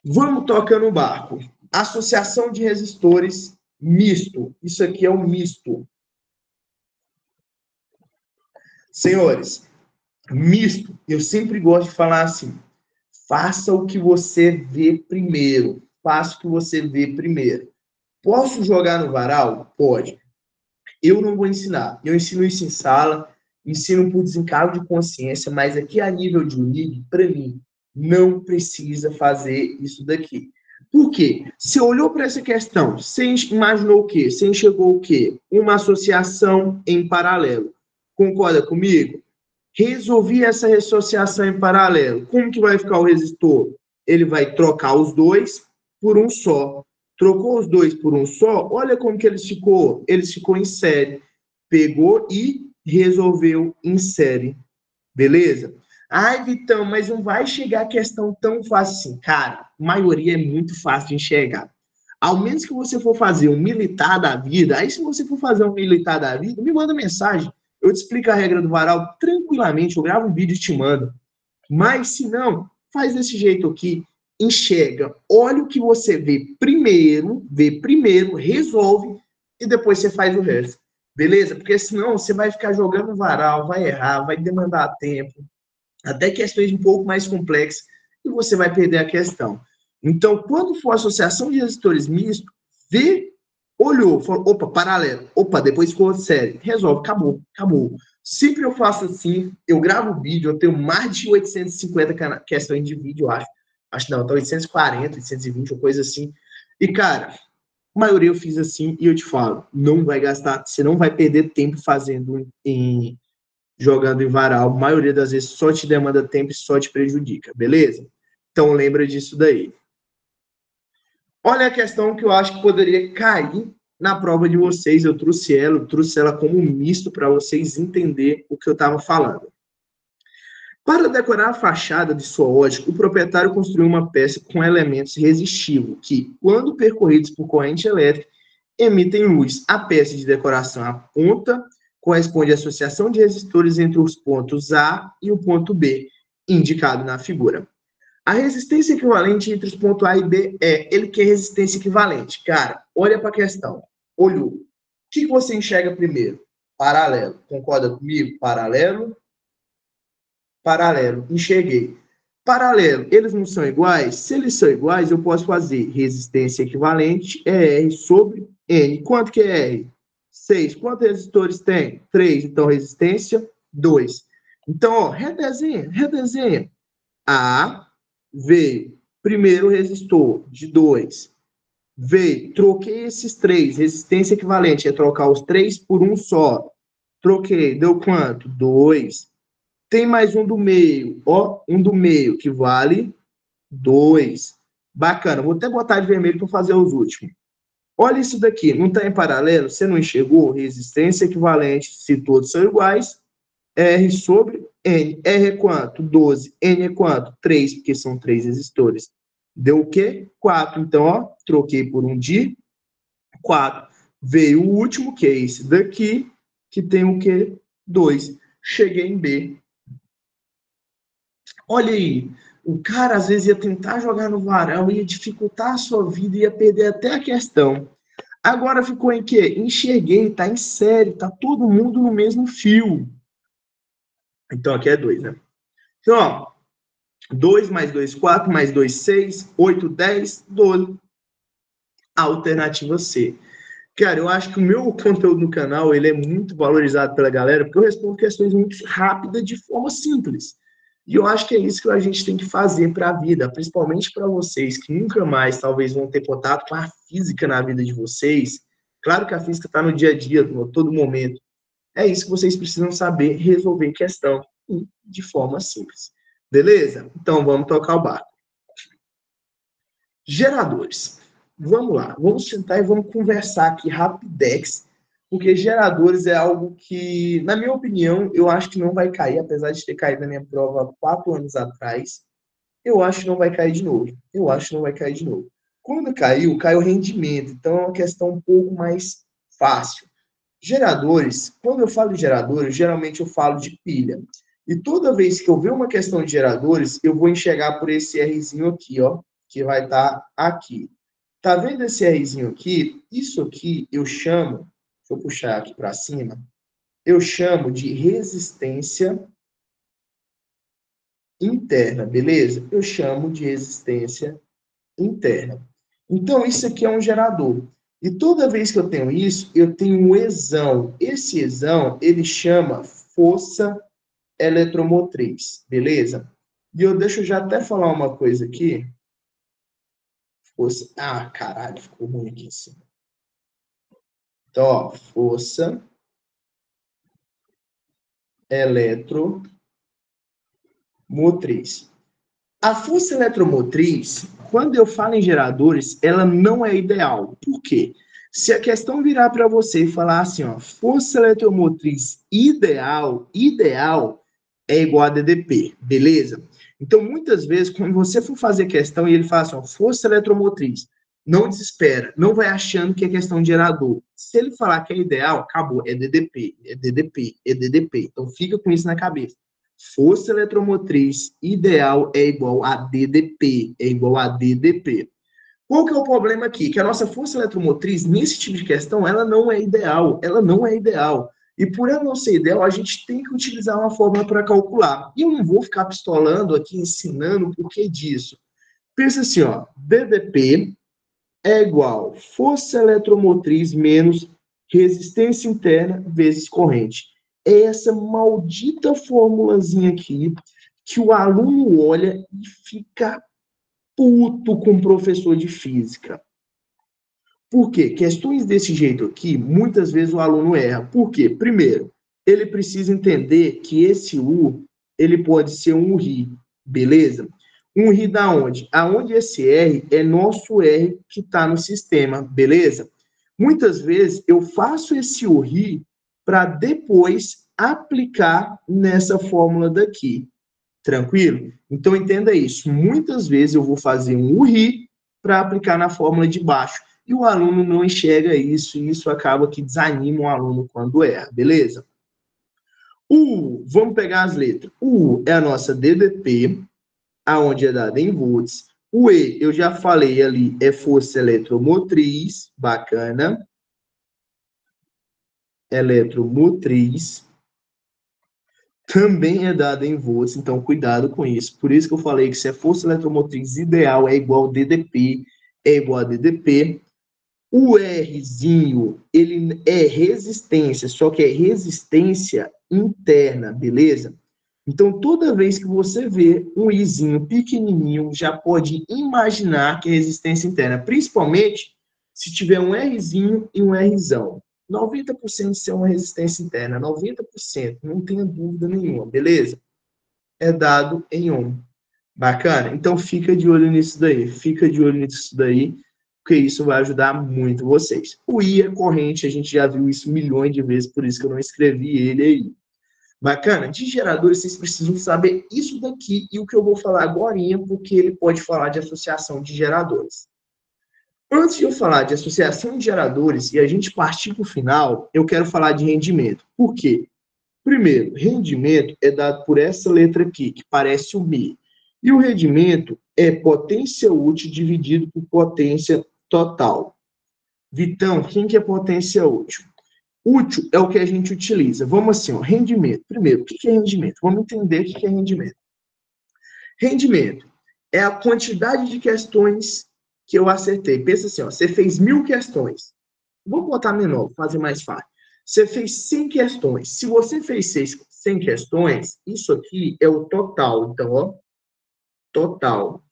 Vamos tocando o barco. Associação de resistores misto. Isso aqui é um misto. Senhores, misto, eu sempre gosto de falar assim, faça o que você vê primeiro. Faça o que você vê primeiro. Posso jogar no varal? Pode. Eu não vou ensinar. Eu ensino isso em sala, ensino por desencargo de consciência, mas aqui a nível de UNIG, para mim, não precisa fazer isso daqui. Por quê? Você olhou para essa questão, você imaginou o quê? Você enxergou o quê? Uma associação em paralelo. Concorda comigo? Resolvi essa associação em paralelo. Como que vai ficar o resistor? Ele vai trocar os dois por um só. Trocou os dois por um só, olha como que eles ficou. Eles ficou em série. Pegou e resolveu em série. Beleza? Ai, Vitão, mas não vai chegar a questão tão fácil assim. Cara, a maioria é muito fácil de enxergar. Ao menos que você for fazer um militar da vida, aí se você for fazer um militar da vida, me manda mensagem. Eu te explico a regra do varal tranquilamente, eu gravo um vídeo e te mando. Mas se não, faz desse jeito aqui, enxerga, olha o que você vê primeiro, resolve e depois você faz o resto. Beleza? Porque senão você vai ficar jogando varal, vai errar, vai demandar tempo, até questões um pouco mais complexas, e você vai perder a questão. Então, quando for associação de resistores mistos, vê, olhou, falou, opa, paralelo, opa, depois ficou sério, resolve, acabou, acabou. Sempre eu faço assim, eu gravo vídeo, eu tenho mais de 850 questões de vídeo, eu acho não, tá 840, 820, ou coisa assim, e cara, a maioria eu fiz assim, e eu te falo, não vai gastar, você não vai perder tempo fazendo jogando em varal, a maioria das vezes só te demanda tempo e só te prejudica, beleza? Então lembra disso daí. Olha a questão que eu acho que poderia cair na prova de vocês, eu trouxe ela como um misto para vocês entenderem o que eu estava falando. Para decorar a fachada de sua ótica, o proprietário construiu uma peça com elementos resistivos que, quando percorridos por corrente elétrica, emitem luz. A peça de decoração aponta corresponde à associação de resistores entre os pontos A e o ponto B, indicado na figura. A resistência equivalente entre os pontos A e B ele quer resistência equivalente. Cara, olha para a questão. Olhou. O que você enxerga primeiro? Paralelo. Concorda comigo? Paralelo. Paralelo. Enxerguei. Paralelo. Eles não são iguais? Se eles são iguais, eu posso fazer resistência equivalente é R sobre N. Quanto que é R? 6. Quantos resistores tem? 3. Então, resistência, 2. Então, ó, redesenha. A veio primeiro resistor de 2. Veio, troquei esses 3. Resistência equivalente é trocar os 3 por um só. Troquei, deu quanto? 2. Tem mais um do meio, ó, um do meio que vale 2. Bacana, vou até botar de vermelho para fazer os últimos. Olha isso daqui, não está em paralelo? Você não enxergou? Resistência equivalente, se todos são iguais, R sobre N. R é quanto? 12. N é quanto? 3, porque são 3 resistores. Deu o quê? 4. Então, ó, troquei por um de 4. Veio o último, que é esse daqui, que tem o quê? 2. Cheguei em B. Olha aí, o cara às vezes ia tentar jogar no varal, ia dificultar a sua vida, ia perder até a questão. Agora ficou em quê? Enxerguei, tá em série, tá todo mundo no mesmo fio. Então aqui é 2, né? Então, ó, 2 mais 2, 4, mais 2, 6, 8, 10, 12. Alternativa C. Cara, eu acho que o meu conteúdo no canal, ele é muito valorizado pela galera, porque eu respondo questões muito rápidas, de forma simples. E eu acho que é isso que a gente tem que fazer para a vida, principalmente para vocês que nunca mais talvez vão ter contato com a física na vida de vocês. Claro que a física está no dia a dia, a todo momento. É isso que vocês precisam saber resolver questão de forma simples. Beleza? Então vamos tocar o barco. Geradores. Vamos lá, vamos sentar e vamos conversar aqui rapidex, porque geradores é algo que, na minha opinião, eu acho que não vai cair, apesar de ter caído na minha prova 4 anos atrás, eu acho que não vai cair de novo. Quando caiu o rendimento, então é uma questão um pouco mais fácil. Geradores, quando eu falo de geradores, geralmente eu falo de pilha. E toda vez que eu ver uma questão de geradores, eu vou enxergar por esse Rzinho aqui, ó, que vai estar aqui. Tá vendo esse Rzinho aqui? Isso aqui eu chamo, deixa eu puxar aqui para cima, eu chamo de resistência interna, beleza? Eu chamo de resistência interna. Então, isso aqui é um gerador. E toda vez que eu tenho isso, eu tenho um exão. Esse exão, ele chama força eletromotriz, beleza? E deixa eu já até falar uma coisa aqui. Força... Ah, caralho, ficou ruim aqui em cima. Então, ó, força eletromotriz. A força eletromotriz, quando eu falo em geradores, ela não é ideal. Por quê? Se a questão virar para você e falar assim, ó, força eletromotriz ideal, é igual a DDP, beleza? Então, muitas vezes, quando você for fazer questão e ele fala assim, ó, força eletromotriz, não desespera, não vai achando que é questão de gerador. Se ele falar que é ideal, acabou, é DDP, é DDP, é DDP. Então, fica com isso na cabeça. Força eletromotriz ideal é igual a DDP, é igual a DDP. Qual que é o problema aqui? Que a nossa força eletromotriz, nesse tipo de questão, ela não é ideal, ela não é ideal. E por ela não ser ideal, a gente tem que utilizar uma fórmula para calcular. E eu não vou ficar pistolando aqui, ensinando o porquê disso. Pensa assim, ó, DDP é igual força eletromotriz menos resistência interna vezes corrente. É essa maldita formulazinha aqui que o aluno olha e fica puto com o professor de física. Por quê? Questões desse jeito aqui, muitas vezes o aluno erra. Por quê? Primeiro, ele precisa entender que esse U, ele pode ser um RI, beleza? Um RI da onde? Aonde esse R é nosso R que está no sistema, beleza? Muitas vezes eu faço esse RI para depois aplicar nessa fórmula daqui. Tranquilo? Então entenda isso. Muitas vezes eu vou fazer um RI para aplicar na fórmula de baixo. E o aluno não enxerga isso, e isso acaba que desanima o aluno quando erra, beleza? Vamos pegar as letras. O é a nossa DDP, aonde é dada em volts. O E, eu já falei ali, é força eletromotriz, bacana. Eletromotriz. Também é dada em volts, então cuidado com isso. Por isso que eu falei que se a força eletromotriz ideal é igual a DDP, é igual a DDP. O Rzinho, ele é resistência, só que é resistência interna, beleza? Então, toda vez que você vê um Izinho pequenininho, já pode imaginar que é resistência interna, principalmente se tiver um Rzinho e um Rzão. 90% ser uma resistência interna, 90%, não tenha dúvida nenhuma, beleza? É dado em ohm. Bacana? Então, fica de olho nisso daí, porque isso vai ajudar muito vocês. O I é corrente, a gente já viu isso milhões de vezes, por isso que eu não escrevi ele aí. Bacana? De geradores, vocês precisam saber isso daqui e o que eu vou falar agora, porque ele pode falar de associação de geradores. Antes de eu falar de associação de geradores e a gente partir para o final, eu quero falar de rendimento. Por quê? Primeiro, rendimento é dado por essa letra aqui, que parece o Mi. E o rendimento é potência útil dividido por potência total. Vitão, quem que é potência útil? Útil é o que a gente utiliza. Vamos assim, ó, rendimento. Primeiro, o que é rendimento? Vamos entender o que é rendimento. Rendimento é a quantidade de questões que eu acertei. Pensa assim, ó, você fez 1000 questões. Vou botar menor, vou fazer mais fácil. Você fez 100 questões. Se você fez 100 questões, isso aqui é o total. Então, ó, total.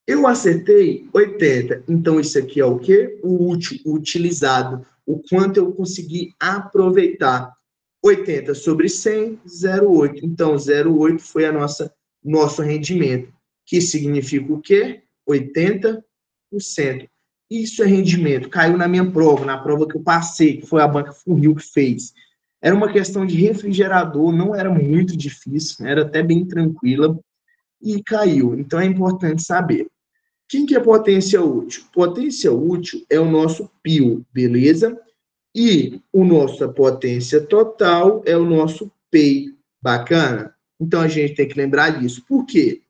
Eu acertei 80. Então, isso aqui é o quê? O útil, o utilizado. O quanto eu consegui aproveitar. 80 sobre 100, 0,8. Então, 0,8 foi nosso rendimento. Que significa o quê? 80%. Isso é rendimento. Caiu na minha prova, na prova que eu passei, que foi a Banca Furril que fez. Era uma questão de refrigerador, não era muito difícil, era até bem tranquila, e caiu. Então, é importante saber. Quem que é potência útil? Potência útil é o nosso π, beleza? E a nossa potência total é o nosso P. Bacana? Então, a gente tem que lembrar disso. Por quê?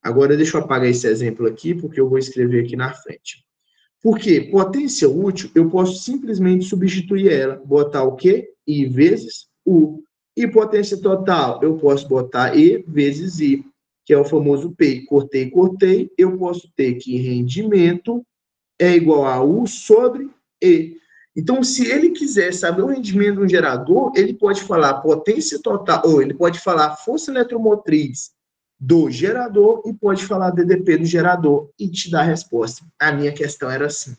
Agora, deixa eu apagar esse exemplo aqui, porque eu vou escrever aqui na frente. Porque potência útil, eu posso simplesmente substituir ela. Botar o quê? I vezes U. E potência total, eu posso botar E vezes I, que é o famoso P. Cortei, eu posso ter que rendimento é igual a U sobre E. Então, se ele quiser saber o rendimento de um gerador, ele pode falar potência total, ou ele pode falar força eletromotriz do gerador e pode falar DDP do gerador e te dar a resposta. A minha questão era assim.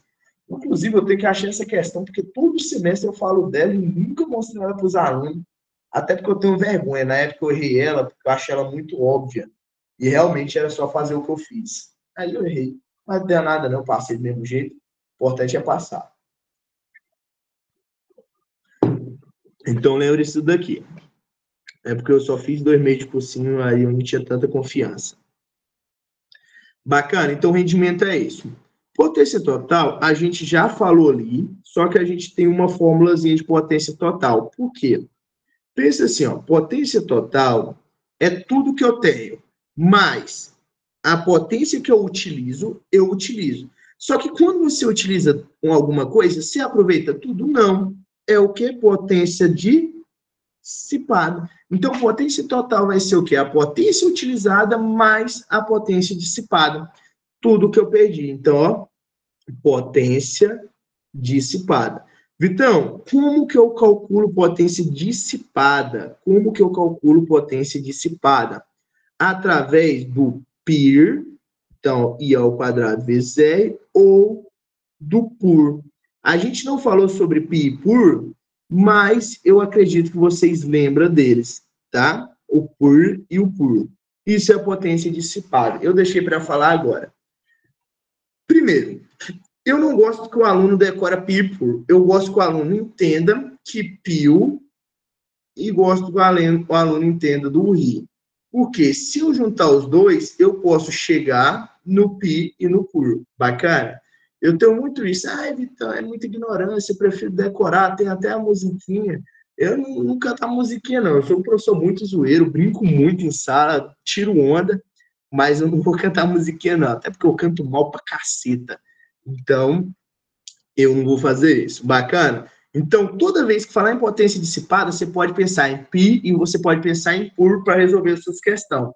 Inclusive, eu tenho que achar essa questão, porque todo semestre eu falo dela e nunca mostro ela para os alunos, até porque eu tenho vergonha. Na época eu errei ela, porque eu achei ela muito óbvia. E realmente era só fazer o que eu fiz. Aí eu errei. Mas não deu nada, não. Eu passei do mesmo jeito. O importante é passar. Então, lembre isso daqui. É porque eu só fiz 2 meses de cursinho, aí eu não tinha tanta confiança. Bacana, então o rendimento é isso. Potência total, a gente já falou ali, só que a gente tem uma formulazinha de potência total. Por quê? Pensa assim, ó, potência total é tudo que eu tenho, mais a potência que eu utilizo. Só que quando você utiliza alguma coisa, você aproveita tudo? Não. É o que? Potência dissipada. Então, potência total vai ser o quê? A potência utilizada mais a potência dissipada. Tudo que eu perdi. Então, ó, potência dissipada. Vitão, como que eu calculo potência dissipada? Como que eu calculo potência dissipada? Através do PIR, então, I ao quadrado vezes R, ou do PUR. A gente não falou sobre PI e PUR, mas eu acredito que vocês lembram deles, tá? O PUR e o PUR. Isso é a potência dissipada. Eu deixei para falar agora. Primeiro, eu não gosto que o aluno decora PI e PUR. Eu gosto que o aluno entenda que PIO e gosto que o aluno entenda do RI. Porque se eu juntar os dois, eu posso chegar no PI e no PUR. Bacana? Eu tenho muito isso. Ai, Vitão, é muita ignorância, eu prefiro decorar, tem até a musiquinha. Eu não canto a musiquinha, não. Eu sou um professor muito zoeiro, brinco muito em sala, tiro onda, mas eu não vou cantar a musiquinha, não. Até porque eu canto mal pra caceta. Então, eu não vou fazer isso. Bacana? Então, toda vez que falar em potência dissipada, você pode pensar em pi e você pode pensar em PUR para resolver as suas questões.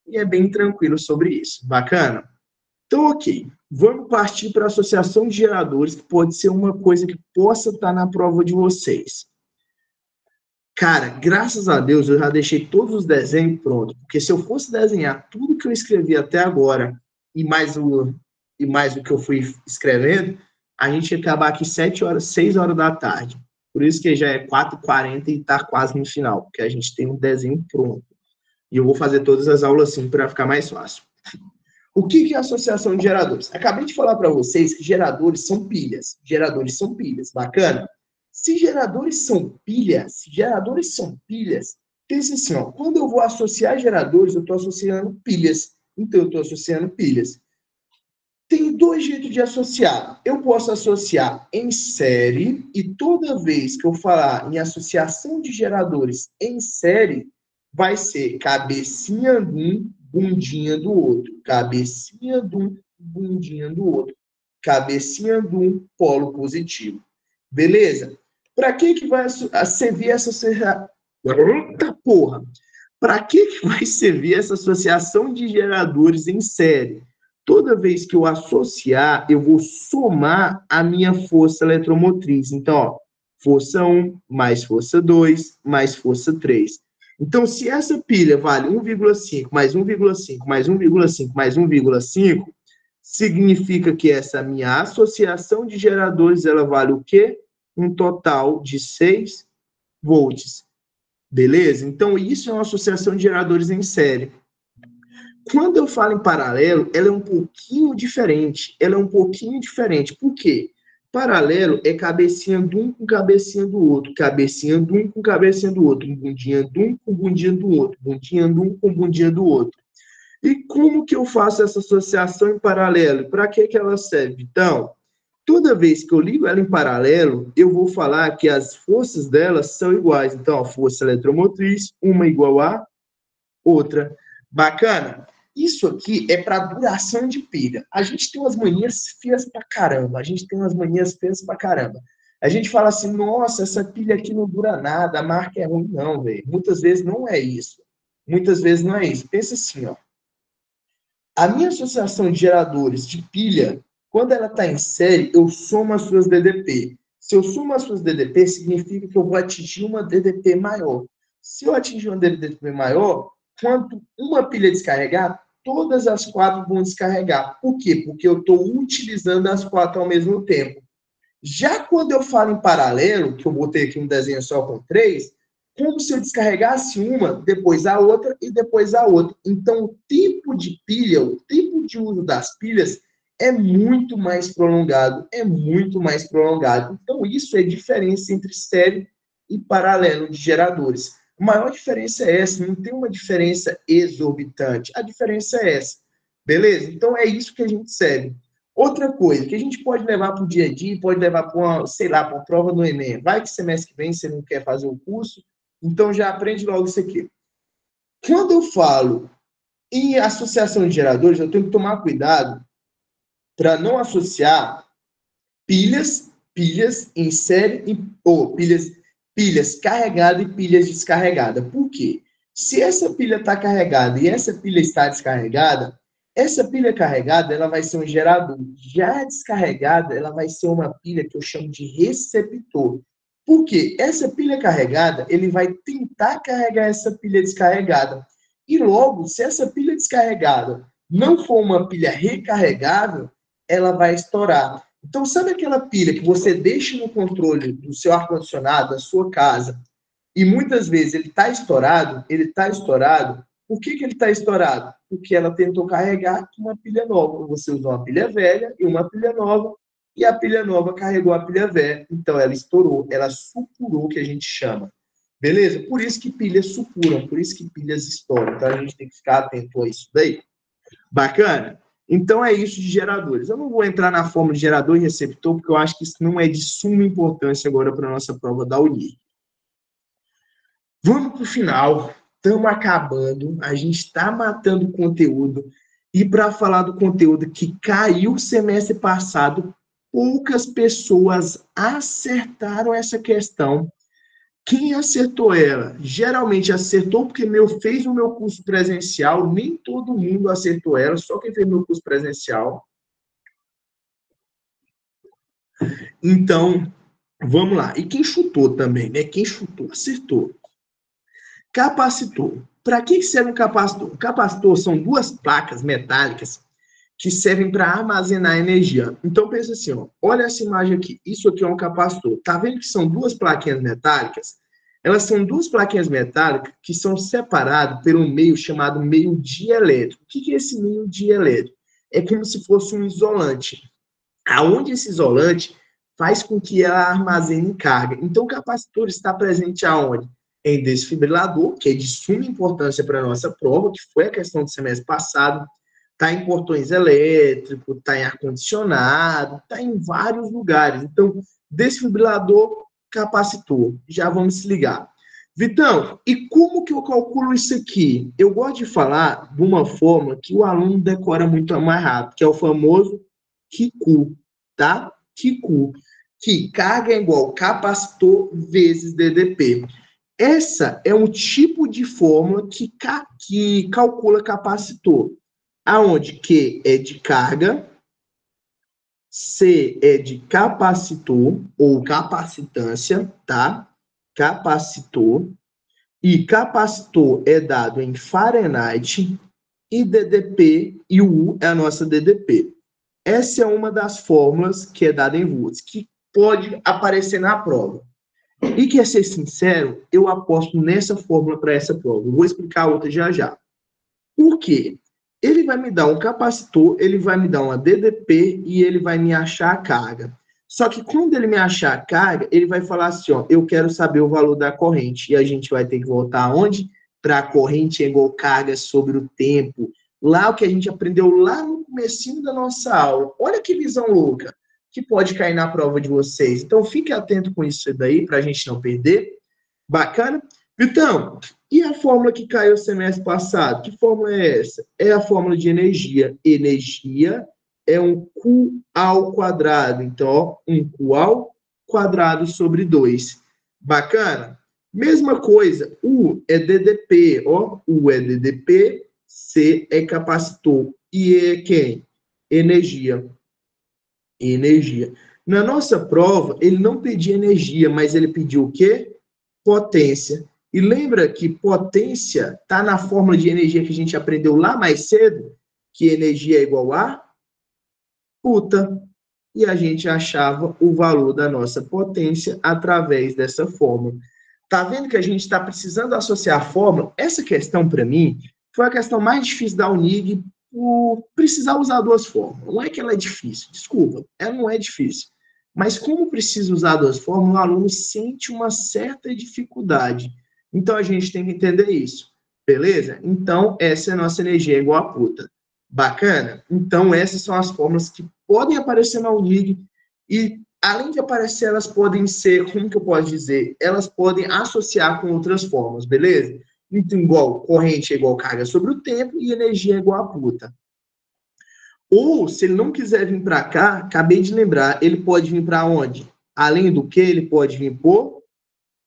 E é bem tranquilo sobre isso. Bacana? Então, ok. Vamos partir para a associação de geradores, que pode ser uma coisa que possa estar na prova de vocês. Cara, graças a Deus, eu já deixei todos os desenhos prontos, porque se eu fosse desenhar tudo que eu escrevi até agora e mais o que eu fui escrevendo, a gente ia acabar aqui 6 horas da tarde. Por isso que já é 4h40 e está quase no final, porque a gente tem um desenho pronto. E eu vou fazer todas as aulas assim para ficar mais fácil. O que é associação de geradores? Acabei de falar para vocês que geradores são pilhas. Geradores são pilhas. Bacana? Se geradores são pilhas, pense assim, ó, quando eu vou associar geradores, eu estou associando pilhas. Então, eu estou associando pilhas. Tem 2 jeitos de associar. Eu posso associar em série, e toda vez que eu falar em associação de geradores em série, vai ser cabecinha de um, bundinha do outro. Cabecinha de um, bundinha do outro. Cabecinha de um, polo positivo. Beleza? Para que vai servir essa associação? Eita porra! Para que vai servir essa associação de geradores em série? Toda vez que eu associar, eu vou somar a minha força eletromotriz. Então, ó, força 1 mais força 2 mais força 3. Então, se essa pilha vale 1,5 mais 1,5 mais 1,5 mais 1,5, significa que essa minha associação de geradores, ela vale o quê? Um total de 6 volts. Beleza? Então, isso é uma associação de geradores em série. Quando eu falo em paralelo, ela é um pouquinho diferente. Por quê? Paralelo é cabecinha de um com cabecinha do outro. Cabecinha de um com cabecinha do outro. Bundinha de um com bundinha do outro. Bundinha de um com bundinha do outro. E como que eu faço essa associação em paralelo? Para que ela serve? Então, toda vez que eu ligo ela em paralelo, eu vou falar que as forças delas são iguais. Então, a força eletromotriz, uma igual a outra. Bacana? Isso aqui é para duração de pilha. A gente tem umas manias feias pra caramba. A gente fala assim, nossa, essa pilha aqui não dura nada, a marca é ruim. Não, velho. Muitas vezes não é isso. Pensa assim, ó. A minha associação de geradores de pilha, quando ela está em série, eu somo as suas DDP. Se eu somo as suas DDP, significa que eu vou atingir uma DDP maior. Se eu atingir uma DDP maior, quando uma pilha descarregar, todas as 4 vão descarregar. Por quê? Porque eu estou utilizando as 4 ao mesmo tempo. Já quando eu falo em paralelo, que eu botei aqui um desenho só com 3, como se eu descarregasse uma, depois a outra e depois a outra. Então, o tempo de pilha, o tempo de uso das pilhas é muito mais prolongado. Então, isso é a diferença entre série e paralelo de geradores. A maior diferença é essa, não tem uma diferença exorbitante. A diferença é essa. Beleza? Então é isso que a gente segue. Outra coisa que a gente pode levar para o dia a dia, pode levar para uma, sei lá, para uma prova do Enem. Vai que semestre que vem você não quer fazer o curso, então já aprende logo isso aqui. Quando eu falo em associação de geradores, eu tenho que tomar cuidado para não associar pilhas em série, ou pilhas carregadas e pilhas descarregadas. Por quê? Se essa pilha está carregada e essa pilha está descarregada, essa pilha carregada ela vai ser um gerador. Já descarregada, ela vai ser uma pilha que eu chamo de receptor. Por quê? Essa pilha carregada, ele vai tentar carregar essa pilha descarregada. E logo, se essa pilha descarregada não for uma pilha recarregável, ela vai estourar. Então, sabe aquela pilha que você deixa no controle do seu ar-condicionado, da sua casa, e muitas vezes ele está estourado? Por que ele está estourado? Porque ela tentou carregar uma pilha nova. Você usou uma pilha velha e uma pilha nova, e a pilha nova carregou a pilha velha. Então, ela estourou, ela supurou, que a gente chama. Beleza? Por isso que pilhas supuram, por isso que pilhas estouram. Então, a gente tem que ficar atento a isso daí. Bacana? Então, é isso de geradores. Eu não vou entrar na fórmula de gerador e receptor, porque eu acho que isso não é de suma importância agora para a nossa prova da UNIR. Vamos para o final. Estamos acabando. A gente está matando o conteúdo. E para falar do conteúdo que caiu semestre passado, poucas pessoas acertaram essa questão. Quem acertou ela? Geralmente acertou porque fez o meu curso presencial, nem todo mundo acertou ela, só quem fez meu curso presencial. Então, vamos lá. E quem chutou também, né? Quem chutou, acertou. Capacitor. Para que serve um capacitor? Capacitor são duas placas metálicas que servem para armazenar energia. Então, pensa assim, ó, olha essa imagem aqui. Isso aqui é um capacitor. Tá vendo que são duas plaquinhas metálicas? Elas são duas plaquinhas metálicas que são separadas por um meio chamado meio dielétrico. O que é esse meio dielétrico? É como se fosse um isolante. Aonde esse isolante faz com que ela armazene carga. Então, o capacitor está presente aonde? Em desfibrilador, que é de suma importância para a nossa prova, que foi a questão do semestre passado. Está em portões elétricos, está em ar-condicionado, está em vários lugares. Então, desfibrilador, capacitor. Já vamos se ligar. Vitão, e como que eu calculo isso aqui? Eu gosto de falar de uma fórmula que o aluno decora muito mais rápido, que é o famoso QQ, tá? QQ, que carga é igual capacitor vezes DDP. Essa é um tipo de fórmula que calcula capacitor, aonde Q é de carga, C é de capacitor ou capacitância, tá? Capacitor. E capacitor é dado em Fahrenheit e DDP, e o U é a nossa DDP. Essa é uma das fórmulas que é dada em volts, que pode aparecer na prova. E quer ser sincero, eu aposto nessa fórmula para essa prova. Eu vou explicar a outra já já. Por quê? Ele vai me dar um capacitor, ele vai me dar uma DDP e ele vai me achar a carga. Só que quando ele me achar a carga, ele vai falar assim, ó, eu quero saber o valor da corrente. E a gente vai ter que voltar aonde? Para a corrente é igual carga sobre o tempo. Lá o que a gente aprendeu lá no comecinho da nossa aula. Olha que visão louca que pode cair na prova de vocês. Então, fique atento com isso daí, para a gente não perder. Bacana? Então, e a fórmula que caiu semestre passado? Que fórmula é essa? É a fórmula de energia. Energia é um Q ao quadrado. Então, ó, um Q ao quadrado sobre 2. Bacana? Mesma coisa, U é DDP, ó. U é DDP, C é capacitor. E E é quem? Energia. Energia. Na nossa prova, ele não pedia energia, mas ele pediu o quê? Potência. E lembra que potência está na fórmula de energia que a gente aprendeu lá mais cedo? Que energia é igual a puta. E a gente achava o valor da nossa potência através dessa fórmula. Tá vendo que a gente está precisando associar a fórmula? Essa questão, para mim, foi a questão mais difícil da UNIG por precisar usar duas fórmulas. Não é que ela é difícil, desculpa, ela não é difícil. Mas como precisa usar duas fórmulas, o aluno sente uma certa dificuldade. Então, a gente tem que entender isso, beleza? Então, essa é a nossa energia igual a puta. Bacana? Então, essas são as fórmulas que podem aparecer na UNIG e, além de aparecer, elas podem ser, como que eu posso dizer? Elas podem associar com outras formas, beleza? Então, igual corrente é igual carga sobre o tempo e energia é igual a puta. Ou, se ele não quiser vir para cá, acabei de lembrar, ele pode vir para onde? Além do que, ele pode vir por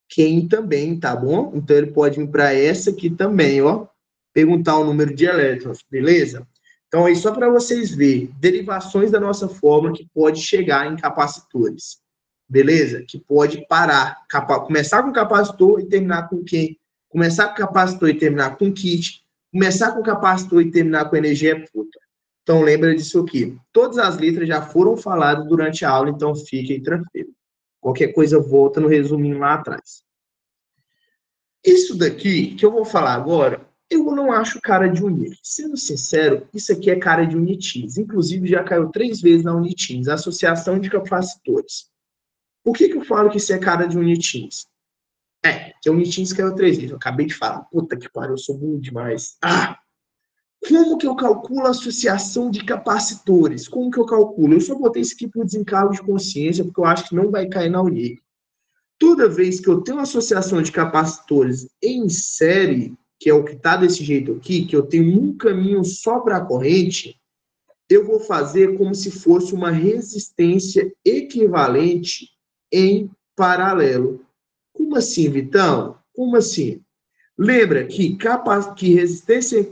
quem também, tá bom? Então, ele pode vir para essa aqui também, ó. Perguntar o número de elétrons, beleza? Então, aí só para vocês verem, derivações da nossa fórmula que pode chegar em capacitores, beleza? Que pode parar, começar com capacitor e terminar com quem? Começar com capacitor e terminar com kit, começar com capacitor e terminar com energia puta. Então, lembra disso aqui. Todas as letras já foram faladas durante a aula, então fiquem tranquilos. Qualquer coisa, volta no resuminho lá atrás. Isso daqui, que eu vou falar agora, eu não acho cara de Unix. Sendo sincero, isso aqui é cara de Unitins. Inclusive, já caiu 3 vezes na Unitins, Associação de Capacitores. Por que eu falo que isso é cara de Unitins? Que a Unitins caiu 3 vezes. Eu acabei de falar. Puta que pariu, eu sou burro demais. Como que eu calculo a associação de capacitores? Como que eu calculo? Eu só botei isso aqui por desencargo de consciência, porque eu acho que não vai cair na Unix. Toda vez que eu tenho uma associação de capacitores em série, que é o que está desse jeito aqui, que eu tenho um caminho só para a corrente, eu vou fazer como se fosse uma resistência equivalente em paralelo. Como assim, Vitão? Como assim? Lembra que resistência em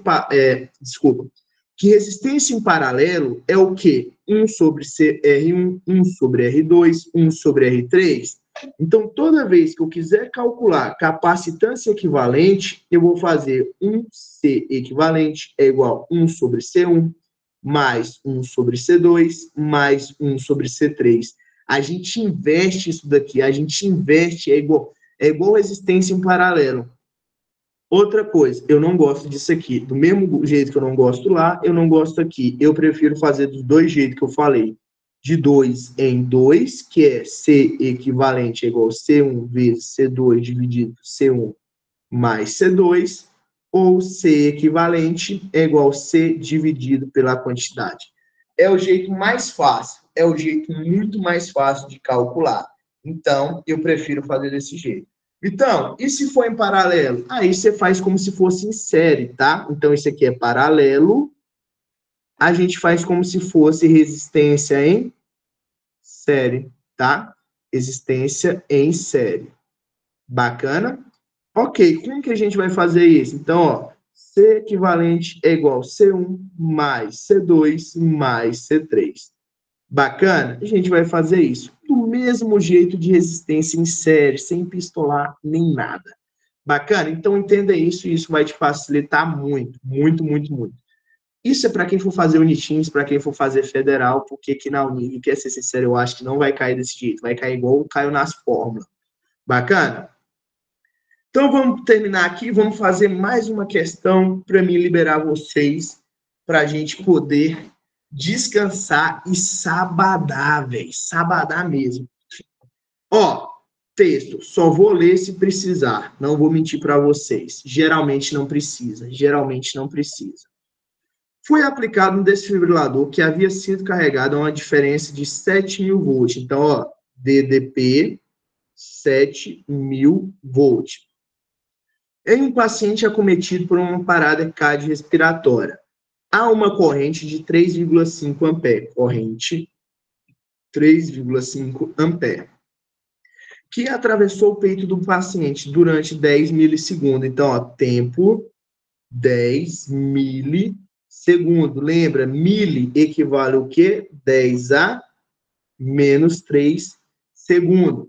paralelo é o quê? 1 sobre R1, 1 sobre R2, 1 sobre R3. Então, toda vez que eu quiser calcular capacitância equivalente, eu vou fazer 1C equivalente é igual a 1 sobre C1, mais 1 sobre C2, mais 1 sobre C3. A gente investe isso daqui, é igual resistência em paralelo. Outra coisa, eu não gosto disso aqui. Do mesmo jeito que eu não gosto lá, eu não gosto aqui. Eu prefiro fazer dos dois jeitos que eu falei. De 2 em 2, que é C equivalente é igual a C1 vezes C2 dividido por C1 mais C2, ou C equivalente é igual a C dividido pela quantidade. É o jeito mais fácil, é o jeito muito mais fácil de calcular. Então, eu prefiro fazer desse jeito. Então, e se for em paralelo? Aí você faz como se fosse em série, tá? Então, isso aqui é paralelo. A gente faz como se fosse resistência em série, tá? Resistência em série. Bacana? Ok, como que a gente vai fazer isso? Então, ó, C equivalente é igual a C1 mais C2 mais C3. Bacana? A gente vai fazer isso do mesmo jeito de resistência em série, sem pistolar nem nada. Bacana? Então, entenda isso e isso vai te facilitar muito, muito, muito, muito. Isso é para quem for fazer Unitins, para quem for fazer federal, porque aqui na Unig, quer ser sincero, eu acho que não vai cair desse jeito, vai cair igual caiu nas fórmulas. Bacana? Então, vamos terminar aqui, vamos fazer mais uma questão para me liberar vocês, para a gente poder descansar e sabadar, velho. Sabadar mesmo. Ó, texto, só vou ler se precisar. Não vou mentir para vocês. Geralmente não precisa. Geralmente não precisa. Foi aplicado um desfibrilador que havia sido carregado a uma diferença de 7.000 volts. Então, ó, DDP, 7.000 volts. Em um paciente acometido por uma parada cardiorrespiratória, há uma corrente de 3,5 ampere. Corrente 3,5 ampere. Que atravessou o peito do paciente durante 10 milissegundos. Então, ó, tempo 10 milissegundos. Lembra, mili equivale o quê? 10 a menos 3 segundos.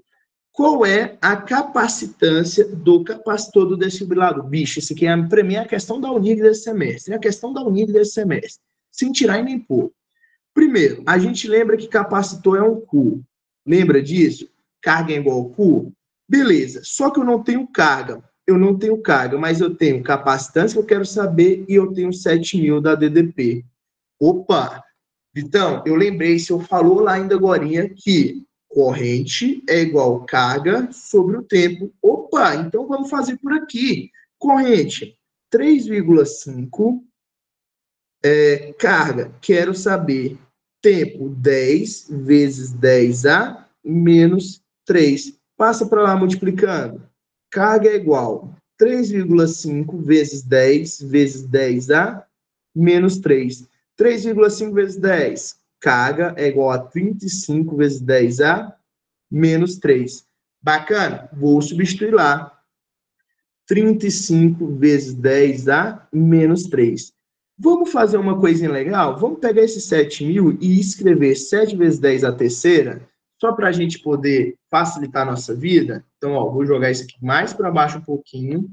Qual é a capacitância do capacitor do desfibrilador? Bicho, isso aqui é, para mim, a questão da Unig desse semestre. É a questão da Unig desse semestre. Sem tirar e nem pôr. Primeiro, a gente lembra que capacitor é um Q. Lembra disso? Carga é igual a Q? Beleza. Só que eu não tenho carga. Mas eu tenho capacitância que eu quero saber e eu tenho 7.000 da DDP. Opa! Então, eu lembrei, se eu falou lá ainda agorinha que corrente é igual carga sobre o tempo. Opa, então vamos fazer por aqui. Corrente, 3,5. Carga, quero saber. Tempo, 10 vezes 10A menos 3. Passa para lá multiplicando. Carga é igual 3,5 vezes 10 vezes 10A menos 3. 3,5 vezes 10. Carga é igual a 35 vezes 10A menos 3. Bacana? Vou substituir lá. 35 vezes 10A menos 3. Vamos fazer uma coisinha legal? Vamos pegar esse 7.000 e escrever 7 vezes 10 a terceira, só para a gente poder facilitar a nossa vida. Então, ó, vou jogar isso aqui mais para baixo um pouquinho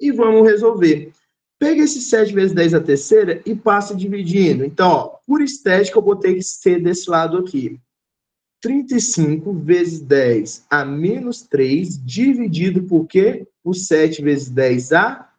e vamos resolver. Pega esse 7 vezes 10 a terceira e passa dividindo. Então, ó, por estética, eu vou ter que ser desse lado aqui. 35 vezes 10 a menos 3, dividido por quê? Por 7 vezes 10 a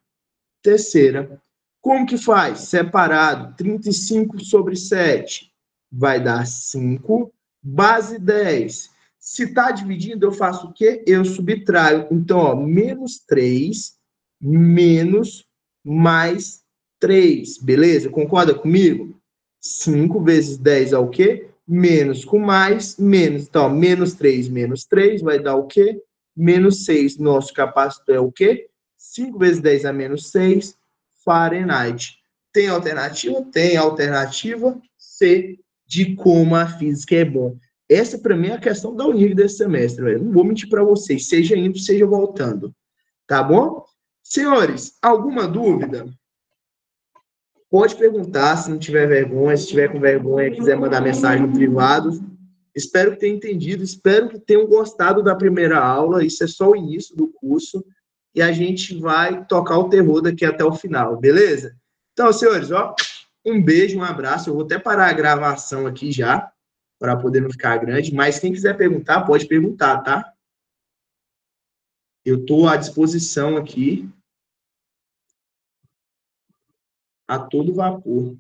terceira. Como que faz? Separado, 35 sobre 7 vai dar 5, base 10. Se está dividindo, eu faço o quê? Eu subtraio. Então, ó, menos 3, menos mais 3, beleza? Concorda comigo? 5 vezes 10 é o quê? Menos com mais, menos. Então, ó, menos 3 vai dar o quê? Menos 6. Nosso capacitor é o quê? 5 vezes 10 a menos 6, Fahrenheit. Tem alternativa? Tem alternativa C, de como a física é bom. Essa, para mim, é a questão da Unir desse semestre, velho. Não vou mentir para vocês, seja indo, seja voltando. Tá bom? Senhores, alguma dúvida? Pode perguntar, se não tiver vergonha. Se tiver com vergonha, quiser mandar mensagem no privado. Espero que tenham entendido, espero que tenham gostado da primeira aula. Isso é só o início do curso. E a gente vai tocar o terror daqui até o final, beleza? Então, senhores, ó, um beijo, um abraço. Eu vou até parar a gravação aqui já, para poder não ficar grande. Mas quem quiser perguntar, pode perguntar, tá? Eu estou à disposição aqui, a todo vapor.